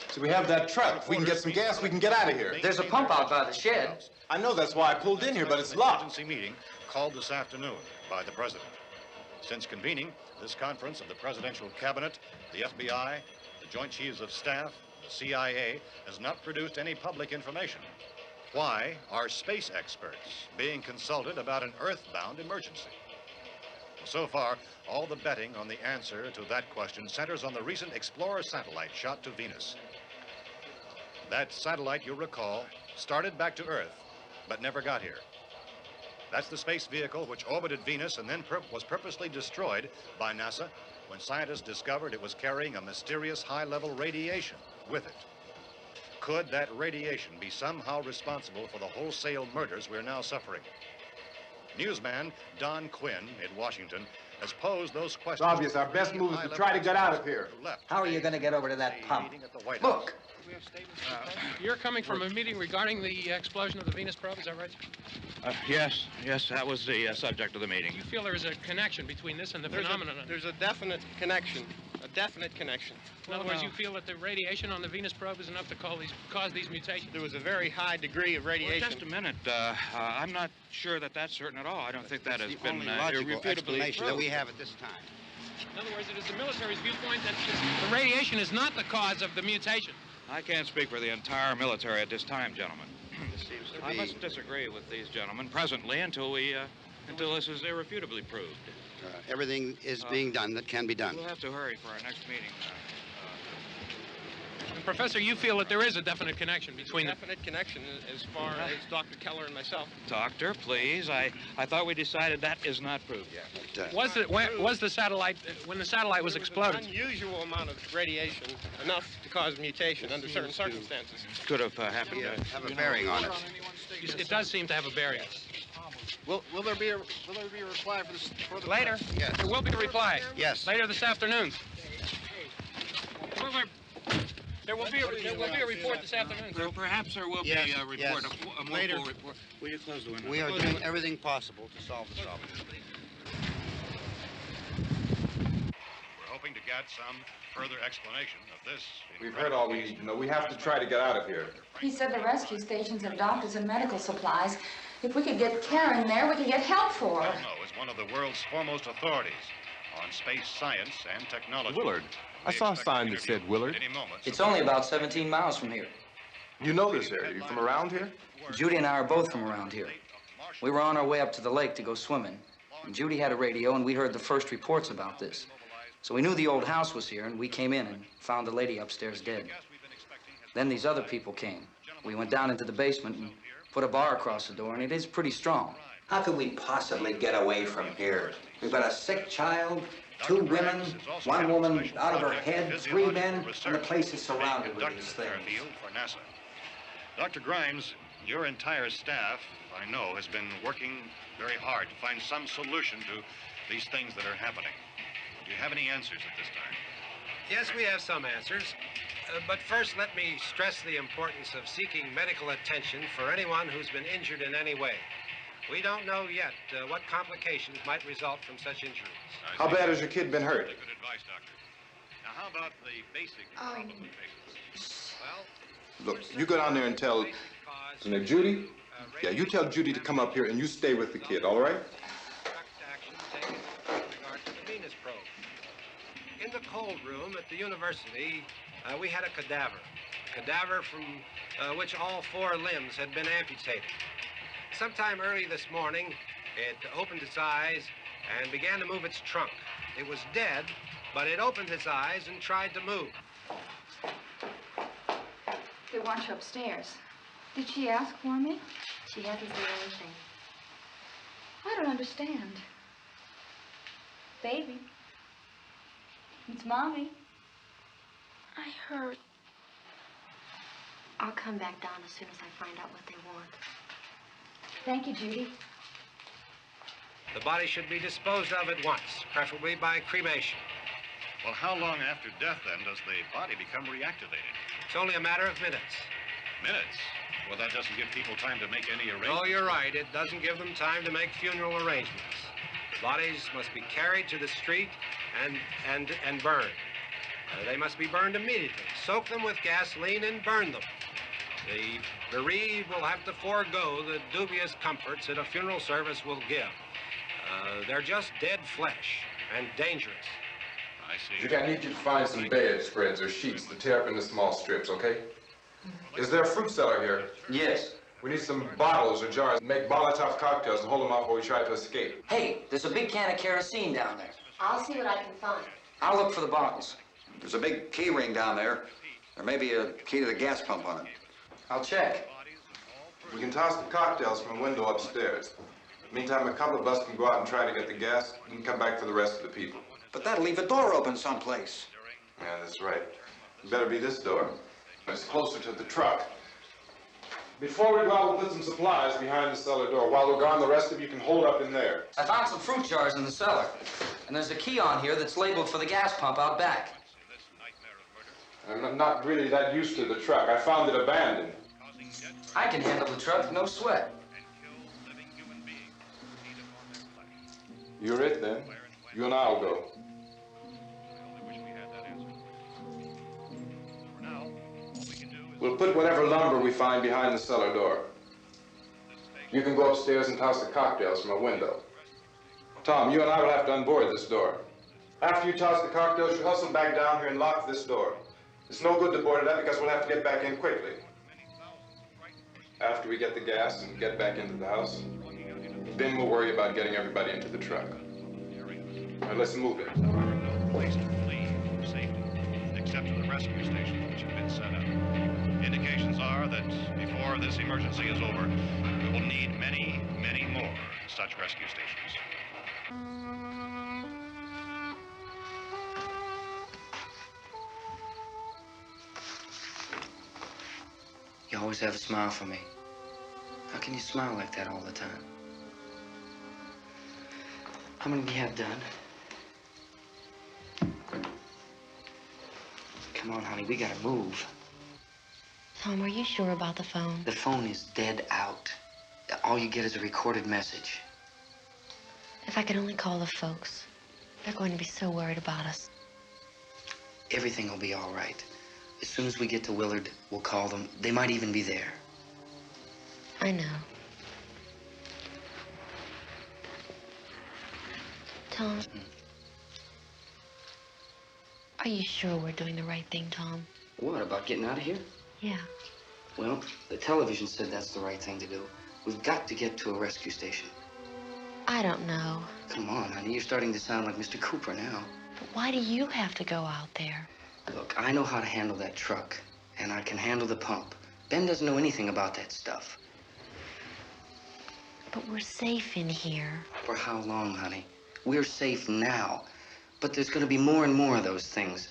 So we have that truck. If we can get some gas, we can get out of here. There's a pump out by the shed. I know, that's why I pulled in here, but it's locked. Emergency meeting called this afternoon by the President. Since convening this conference of the Presidential Cabinet, the FBI, the Joint Chiefs of Staff, the CIA has not produced any public information. Why are space experts being consulted about an earthbound emergency? So far, all the betting on the answer to that question centers on the recent Explorer satellite shot to Venus. That satellite, you'll recall, started back to Earth, but never got here. That's the space vehicle which orbited Venus and then was purposely destroyed by NASA when scientists discovered it was carrying a mysterious high-level radiation with it. Could that radiation be somehow responsible for the wholesale murders we're now suffering? Newsman Don Quinn in Washington has posed those questions. It's obvious our best move is to try to get out of here. How are you going to get over to that pump? Look. You're coming from a meeting regarding the explosion of the Venus probe, is that right? Yes, that was the subject of the meeting. You feel there is a connection between this and the phenomenon? There's a definite connection. A definite connection. In other words, you feel that the radiation on the Venus probe is enough to cause these mutations? There was a very high degree of radiation. Well, just a minute. I'm not sure that that's certain at all. I don't think that has been logical irrefutably explanation that proved. we have at this time. In other words, it is the military's viewpoint that the radiation is not the cause of the mutation. I can't speak for the entire military at this time, gentlemen. This seems to I be... must disagree with these gentlemen presently until this is irrefutably proved. everything is being done that can be done. We'll have to hurry for our next meeting. Professor, you feel that there is a definite connection between them? Definite connection as far as Dr. Keller and myself. Doctor, please. I thought we decided that is not proved yet. Was the satellite, when the satellite was exploded? An unusual amount of radiation, enough to cause mutation under certain circumstances. Could have happened. Have a bearing on it. It does seem to have a bearing. Will there be a reply for this further? Later? Yes. There will be a reply. Yes. Later this afternoon. There will be a report this afternoon. Well, perhaps there will be a report, yes. a more Later. full report. Will you close the window? We are doing everything possible to solve the problem. We're hoping to get some further explanation of this. We've heard all we need to know. We have to try to get out of here. He said the rescue stations have doctors and medical supplies. If we could get Karen there, we could get help for her. Belno is one of the world's foremost authorities on space science and technology. Willard. I saw a sign that said Willard. It's only about 17 miles from here. You know this area. You from around here? Judy and I are both from around here. We were on our way up to the lake to go swimming. And Judy had a radio, and we heard the first reports about this. So we knew the old house was here, and we came in and found the lady upstairs dead. Then these other people came. We went down into the basement and put a bar across the door, and it is pretty strong. How could we possibly get away from here? We've got a sick child, 2 women, 1 woman out of her head, 3 men, and the place is surrounded with these things. For NASA. Dr. Grimes, your entire staff, I know, has been working very hard to find some solution to these things that are happening. Do you have any answers at this time? Yes, we have some answers. But first, let me stress the importance of seeking medical attention for anyone who's been injured in any way. We don't know yet what complications might result from such injuries. How bad has your kid been hurt? Good advice, Doctor. Now, how about the basic problem of patients? Look, you go down there and tell Judy? Yeah, you tell Judy to come up here and you stay with the kid, all right? In the cold room at the university, we had a cadaver from which all 4 limbs had been amputated. Sometime early this morning, it opened its eyes and began to move its trunk. It was dead, but it opened its eyes and tried to move. They want you upstairs. Did she ask for me? She hasn't said anything. I don't understand. Baby. It's Mommy. I heard. I'll come back down as soon as I find out what they want. Thank you, Judy. The body should be disposed of at once, preferably by cremation. Well, how long after death, then, does the body become reactivated? It's only a matter of minutes. Minutes? Well, that doesn't give people time to make any arrangements. Oh, you're right. It doesn't give them time to make funeral arrangements. Bodies must be carried to the street and burned. They must be burned immediately. Soak them with gasoline and burn them. The bereaved will have to forego the dubious comforts that a funeral service will give. They're just dead flesh and dangerous. I see. Judy, I need you to find some bedspreads or sheets to tear up into small strips, okay? Is there a fruit cellar here? Yes. We need some bottles or jars to make Molotov cocktails and hold them off while we try to escape. Hey, there's a big can of kerosene down there. I'll see what I can find. I'll look for the bottles. There's a big key ring down there. There may be a key to the gas pump on it. I'll check. We can toss the cocktails from a window upstairs. Meantime, a couple of us can go out and try to get the gas and come back for the rest of the people. But that'll leave a door open someplace. Yeah, that's right. It better be this door. It's closer to the truck. Before we go out, we'll put some supplies behind the cellar door. While we're gone, the rest of you can hold up in there. I found some fruit jars in the cellar. And there's a key on here that's labeled for the gas pump out back. I'm not really that used to the truck. I found it abandoned. I can handle the truck, no sweat. You're it, then. You and I'll go. We'll put whatever lumber we find behind the cellar door. You can go upstairs and toss the cocktails from a window. Tom, you and I will have to unboard this door. After you toss the cocktails, you hustle back down here and lock this door. It's no good to board it up because we'll have to get back in quickly. After we get the gas and get back into the house, then we'll worry about getting everybody into the truck. All right, let's move it. No place to flee for safety, except to the rescue stations which have been set up. Indications are that before this emergency is over, we will need many, many more such rescue stations. You always have a smile for me. How can you smile like that all the time? How many do you have done? Come on, honey, we gotta move. Tom, are you sure about the phone? The phone is dead out. All you get is a recorded message. If I could only call the folks. They're going to be so worried about us. Everything will be all right. As soon as we get to Willard, we'll call them. They might even be there. I know. Tom, are you sure we're doing the right thing, Tom? What, about getting out of here? Yeah. Well, the television said that's the right thing to do. We've got to get to a rescue station. I don't know. Come on, honey, you're starting to sound like Mr. Cooper now. But why do you have to go out there? Look, I know how to handle that truck, and I can handle the pump. Ben doesn't know anything about that stuff. But we're safe in here. For how long, honey? We're safe now. But there's going to be more and more of those things.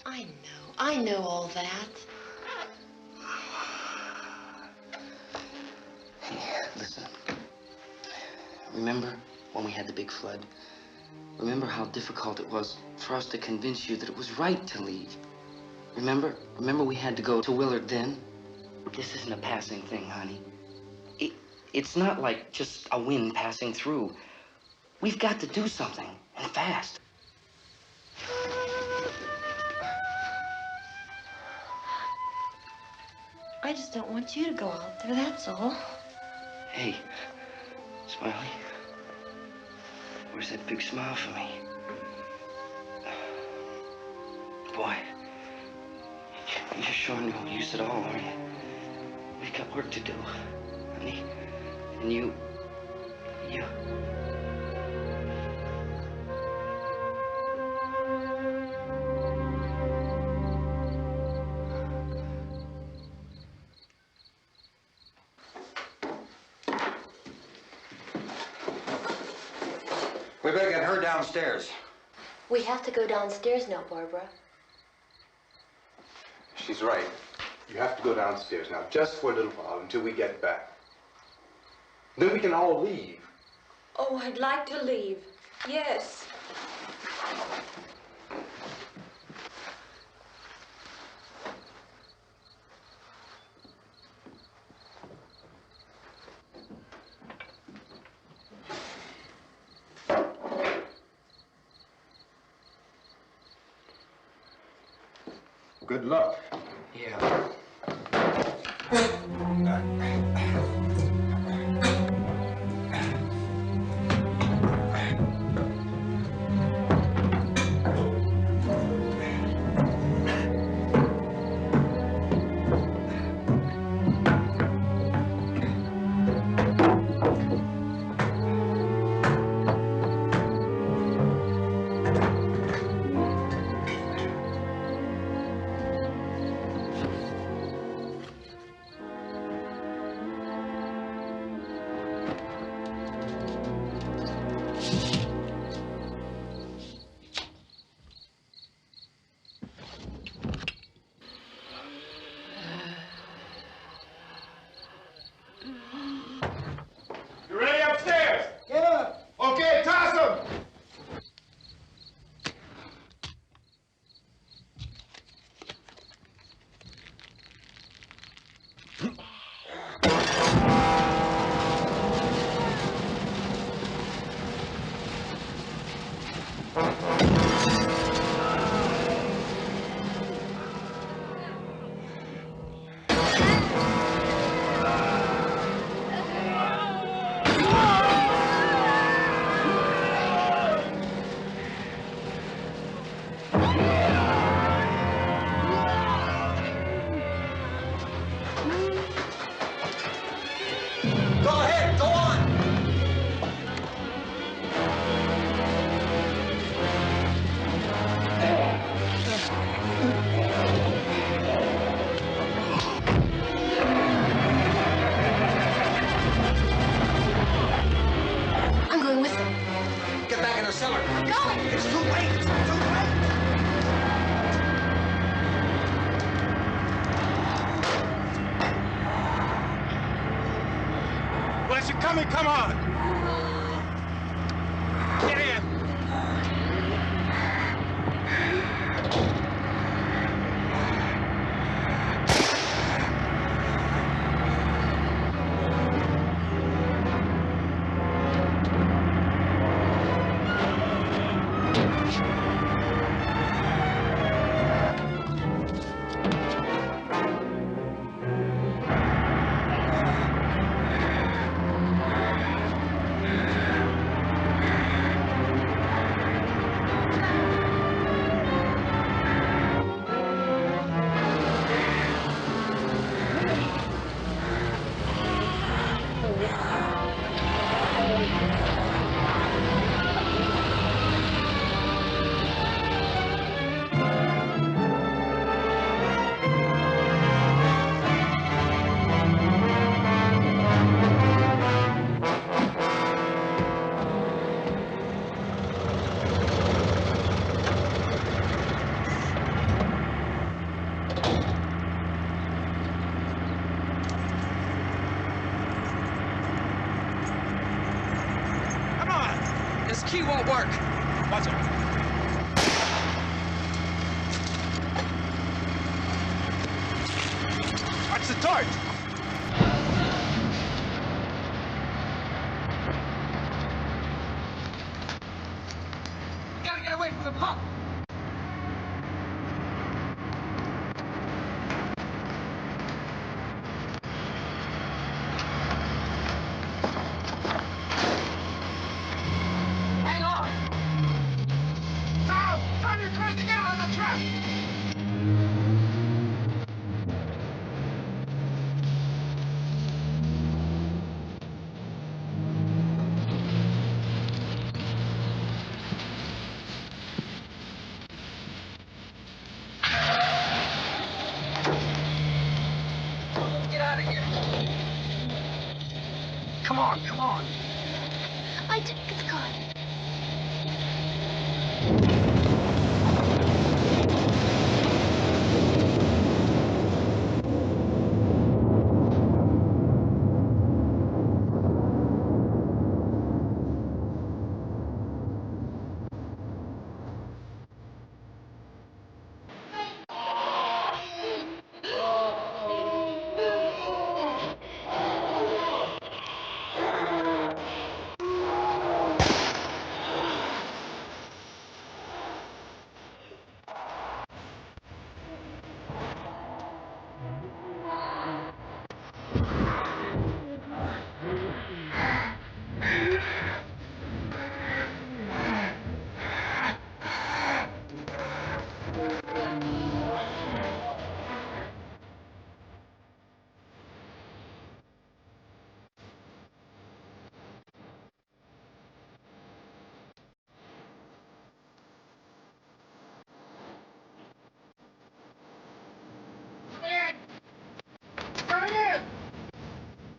I know all that. Hey, listen. Remember when we had the big flood? Remember how difficult it was for us to convince you that it was right to leave? Remember we had to go to Willard then? This isn't a passing thing, honey. It's not like just a wind passing through. We've got to do something, and fast. I just don't want you to go out there, that's all. Hey, Smiley. Where's that big smile for me? Boy, you're showing no use at all, aren't you? We've got work to do, honey. And you... We better get her downstairs. We have to go downstairs now, Barbara. She's right. You have to go downstairs now, just for a little while, until we get back. Then we can all leave. Oh, I'd like to leave. Yes. Good luck. Yeah. You ready upstairs? Yeah. Okay, toss them. Go ahead, go on. I'm going with them. Get back in the cellar. I'm going. It's too late. It's too late. Unless you're coming, come on. Get in. mark. Watch it. Watch the torch. We gotta get away from the pump. Hang on. Now, turn your crank again on the trap. Get out of here. Come on, come on. I think it's gone.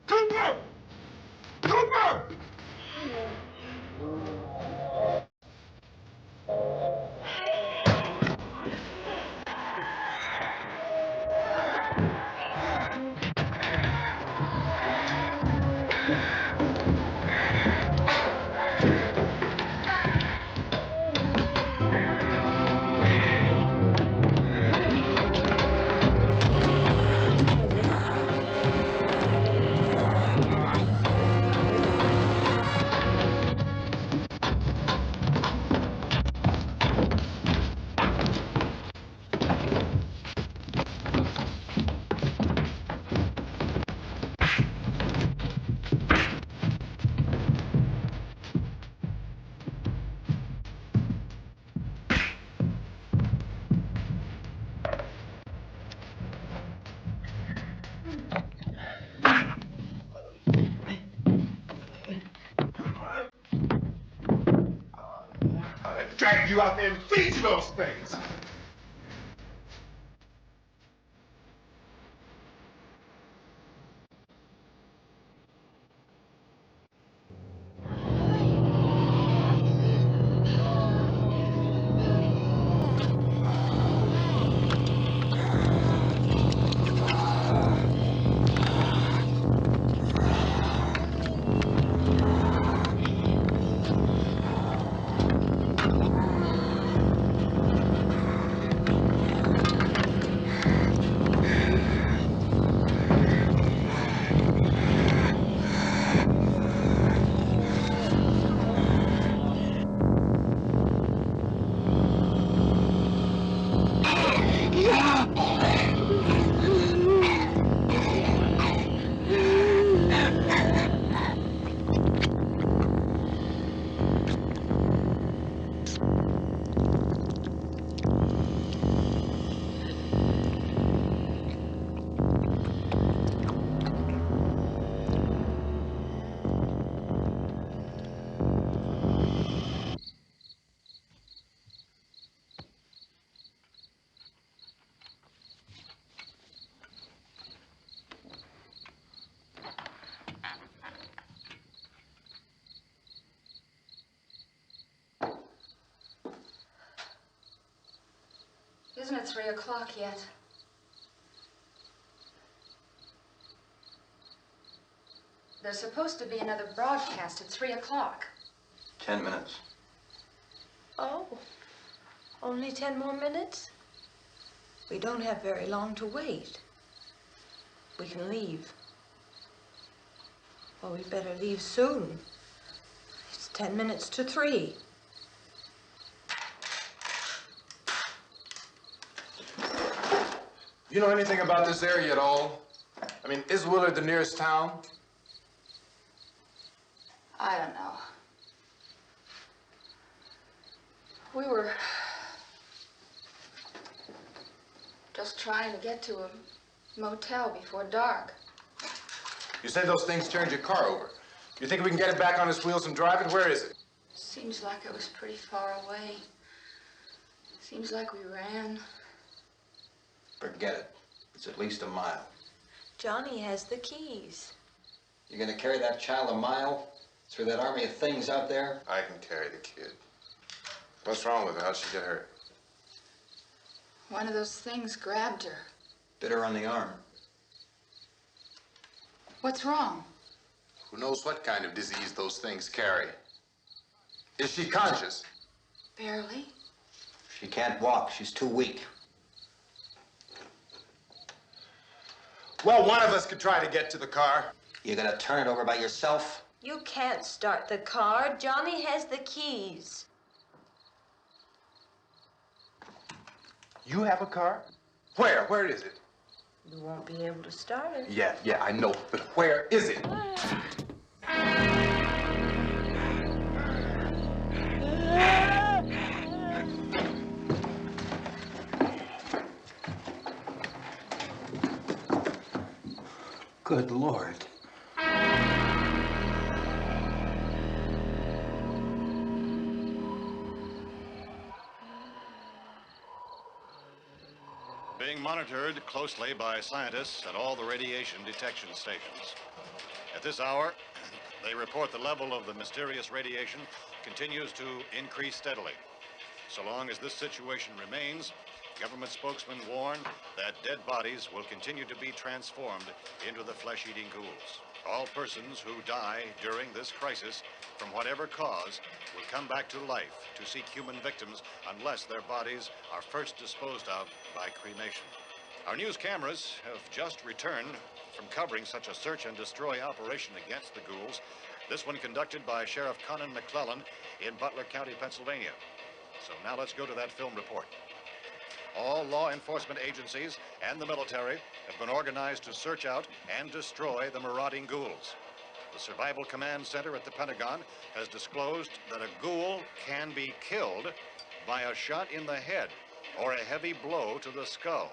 Cooper! Cooper! Drag you out there and feed you those things. Isn't it 3 o'clock yet? There's supposed to be another broadcast at 3 o'clock. 10 minutes. Oh, only 10 more minutes? We don't have very long to wait. We can leave. Well, we better leave soon. It's 10 minutes to 3. You know anything about this area at all? I mean, is Willard the nearest town? I don't know. We were just trying to get to a motel before dark. You said those things turned your car over. You think we can get it back on its wheels and drive it? Where is it? Seems like it was pretty far away. Seems like we ran. Forget it. It's at least a mile. Johnny has the keys. You're gonna carry that child a mile through that army of things out there? I can carry the kid. What's wrong with her? How'd she get hurt? One of those things grabbed her. Bit her on the arm. What's wrong? Who knows what kind of disease those things carry? Is she conscious? Barely. She can't walk. She's too weak. Well, one of us could try to get to the car. You gonna turn it over by yourself? You can't start the car. Johnny has the keys. You have a car? Where? Where is it? You won't be able to start it. Yeah, I know. But where is it? Good Lord. Being monitored closely by scientists at all the radiation detection stations. At this hour, they report the level of the mysterious radiation continues to increase steadily. So long as this situation remains, government spokesmen warn that dead bodies will continue to be transformed into the flesh-eating ghouls. All persons who die during this crisis, from whatever cause, will come back to life to seek human victims unless their bodies are first disposed of by cremation. Our news cameras have just returned from covering such a search and destroy operation against the ghouls, this one conducted by Sheriff Conan McClellan in Butler County, Pennsylvania. So now let's go to that film report. All law enforcement agencies and the military have been organized to search out and destroy the marauding ghouls. The Survival Command Center at the Pentagon has disclosed that a ghoul can be killed by a shot in the head or a heavy blow to the skull.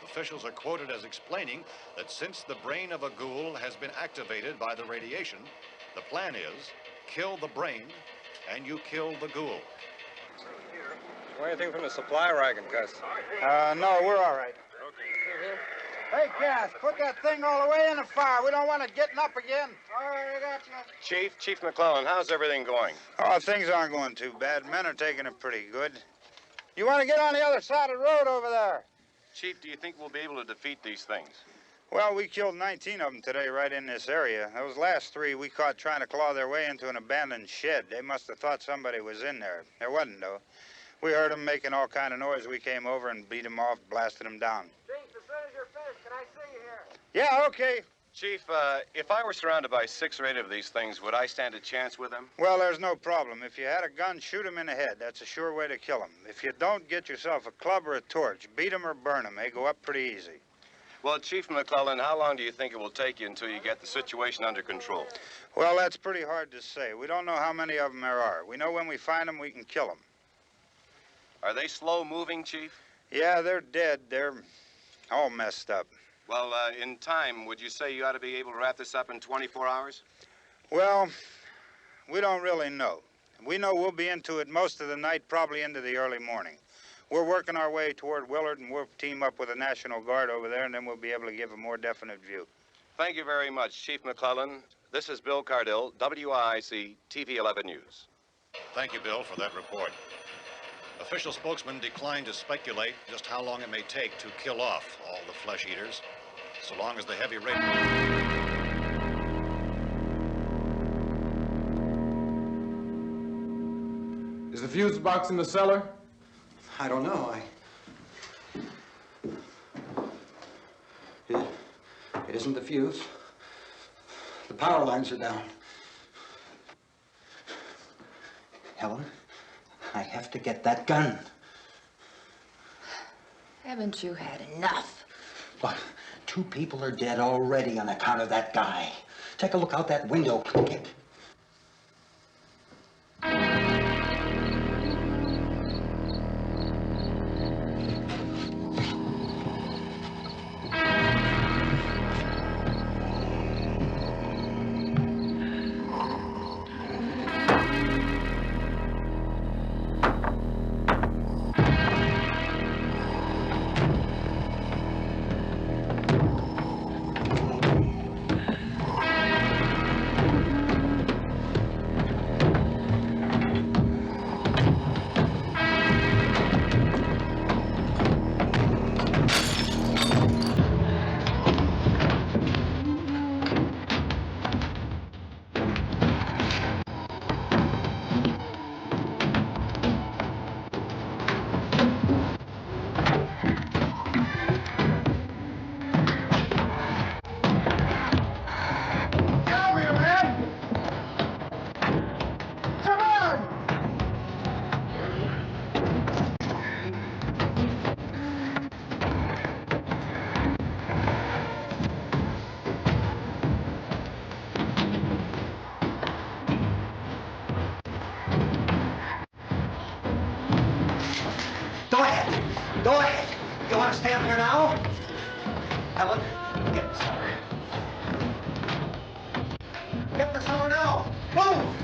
Officials are quoted as explaining that since the brain of a ghoul has been activated by the radiation, the plan is kill the brain and you kill the ghoul. Anything from the supply wagon, Gus? No, we're all right. Hey, Cass, put that thing all the way in the fire. We don't want it getting up again. All right, I got you. Chief McClellan, how's everything going? Oh, things aren't going too bad. Men are taking it pretty good. You want to get on the other side of the road over there? Chief, do you think we'll be able to defeat these things? Well, we killed 19 of them today right in this area. Those last 3 we caught trying to claw their way into an abandoned shed. They must have thought somebody was in there. There wasn't, though. We heard them making all kind of noise. We came over and beat them off, blasted them down. Chief, as soon as you're finished, can I see you here? Yeah, okay. Chief, if I were surrounded by 6 or 8 of these things, would I stand a chance with them? Well, there's no problem. If you had a gun, shoot them in the head. That's a sure way to kill them. If you don't, get yourself a club or a torch. Beat them or burn them. They go up pretty easy. Well, Chief McClellan, how long do you think it will take you until you get the situation under control? Well, that's pretty hard to say. We don't know how many of them there are. We know when we find them, we can kill them. Are they slow-moving, Chief? Yeah, they're dead. They're all messed up. Well, in time, would you say you ought to be able to wrap this up in 24 hours? Well, we don't really know. We know we'll be into it most of the night, probably into the early morning. We're working our way toward Willard, and we'll team up with the National Guard over there, and then we'll be able to give a more definite view. Thank you very much, Chief McClellan. This is Bill Cardill, WIC TV 11 News. Thank you, Bill, for that report. Official spokesmen declined to speculate just how long it may take to kill off all the flesh eaters, so long as the heavy rain... Is the the fuse box in the cellar? I don't know. It isn't the fuse. The power lines are down. Helen, I have to get that gun. Haven't you had enough? Look, 2 people are dead already on account of that guy. Take a look out that window. Go ahead. You want to stay up here now? Helen, get the cellar. Get the cellar now. Move!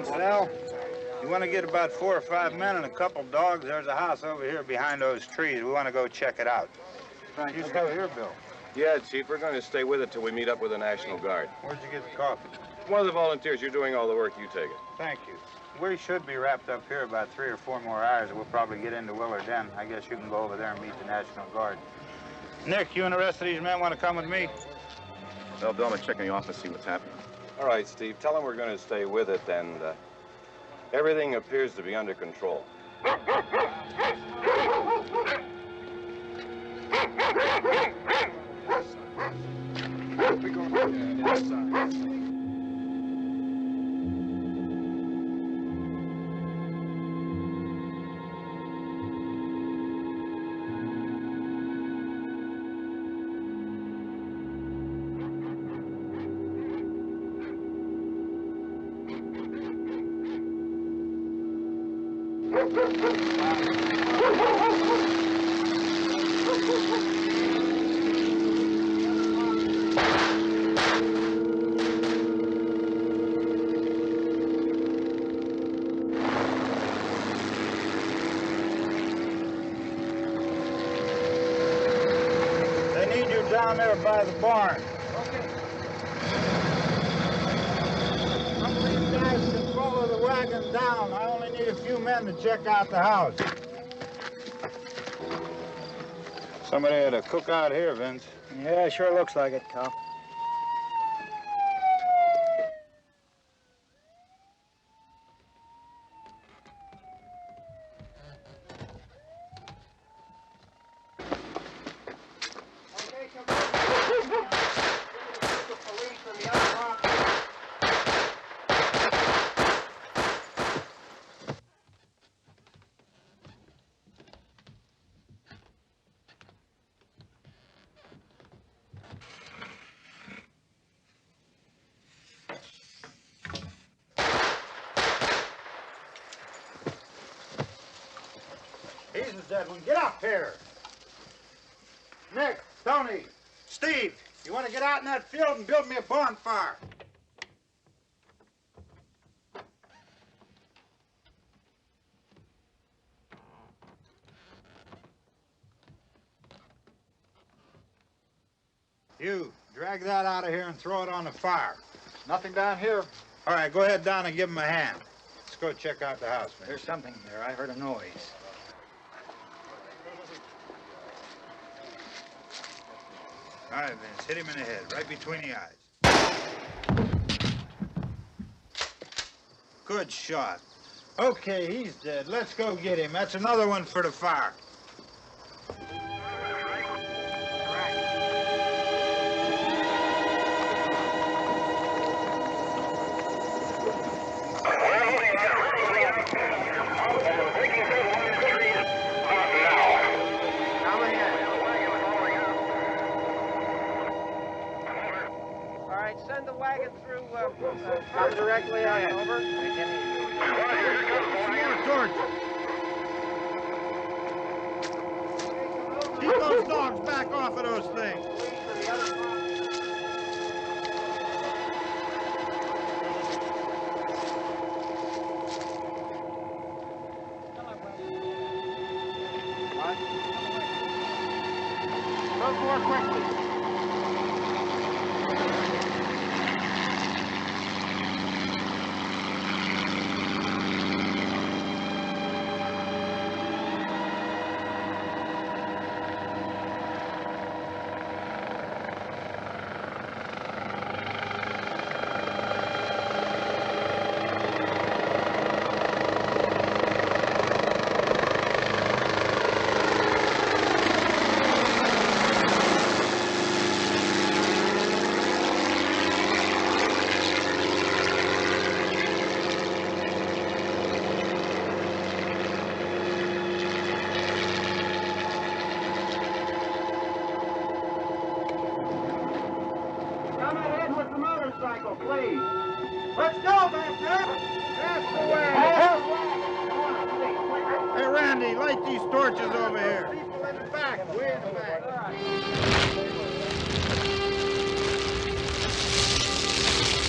Vince, Al, you want to get about 4 or 5 men and a couple dogs? There's a house over here behind those trees. We want to go check it out. You stay here, Bill. Yeah, Chief, we're going to stay with it till we meet up with the National Guard. Where'd you get the coffee? One of the volunteers. You're doing all the work. You take it. Thank you. We should be wrapped up here about 3 or 4 more hours. We'll probably get into Willard then. I guess you can go over there and meet the National Guard. Nick, you and the rest of these men want to come with me? Well, Bill, I'm going to check in the office, see what's happening. All right, Steve. Tell them we're going to stay with it, and everything appears to be under control. We go inside. They need you down there by the barn. Some of these guys can follow the wagon down. I only need a few men to check out the house. Somebody had a cookout here, Vince. Yeah, sure looks like it, Cal. He's the dead one. Get up here. Nick, Tony, Steve, you want to get out in that field and build me a bonfire? You, drag that out of here and throw it on the fire. Nothing down here. All right, go ahead down and give him a hand. Let's go check out the house, man. There's something there. I heard a noise. All right, Vince, hit him in the head, right between the eyes. Good shot. Okay, he's dead. Let's go get him. That's another one for the fire. Send the wagon through, come directly ahead. Over. More torches. Keep those dogs back off of those things. Move more quickly. Please. Let's go, Master. That's the way. Hey, Randy, light these torches over here. People in the back. Way in the back.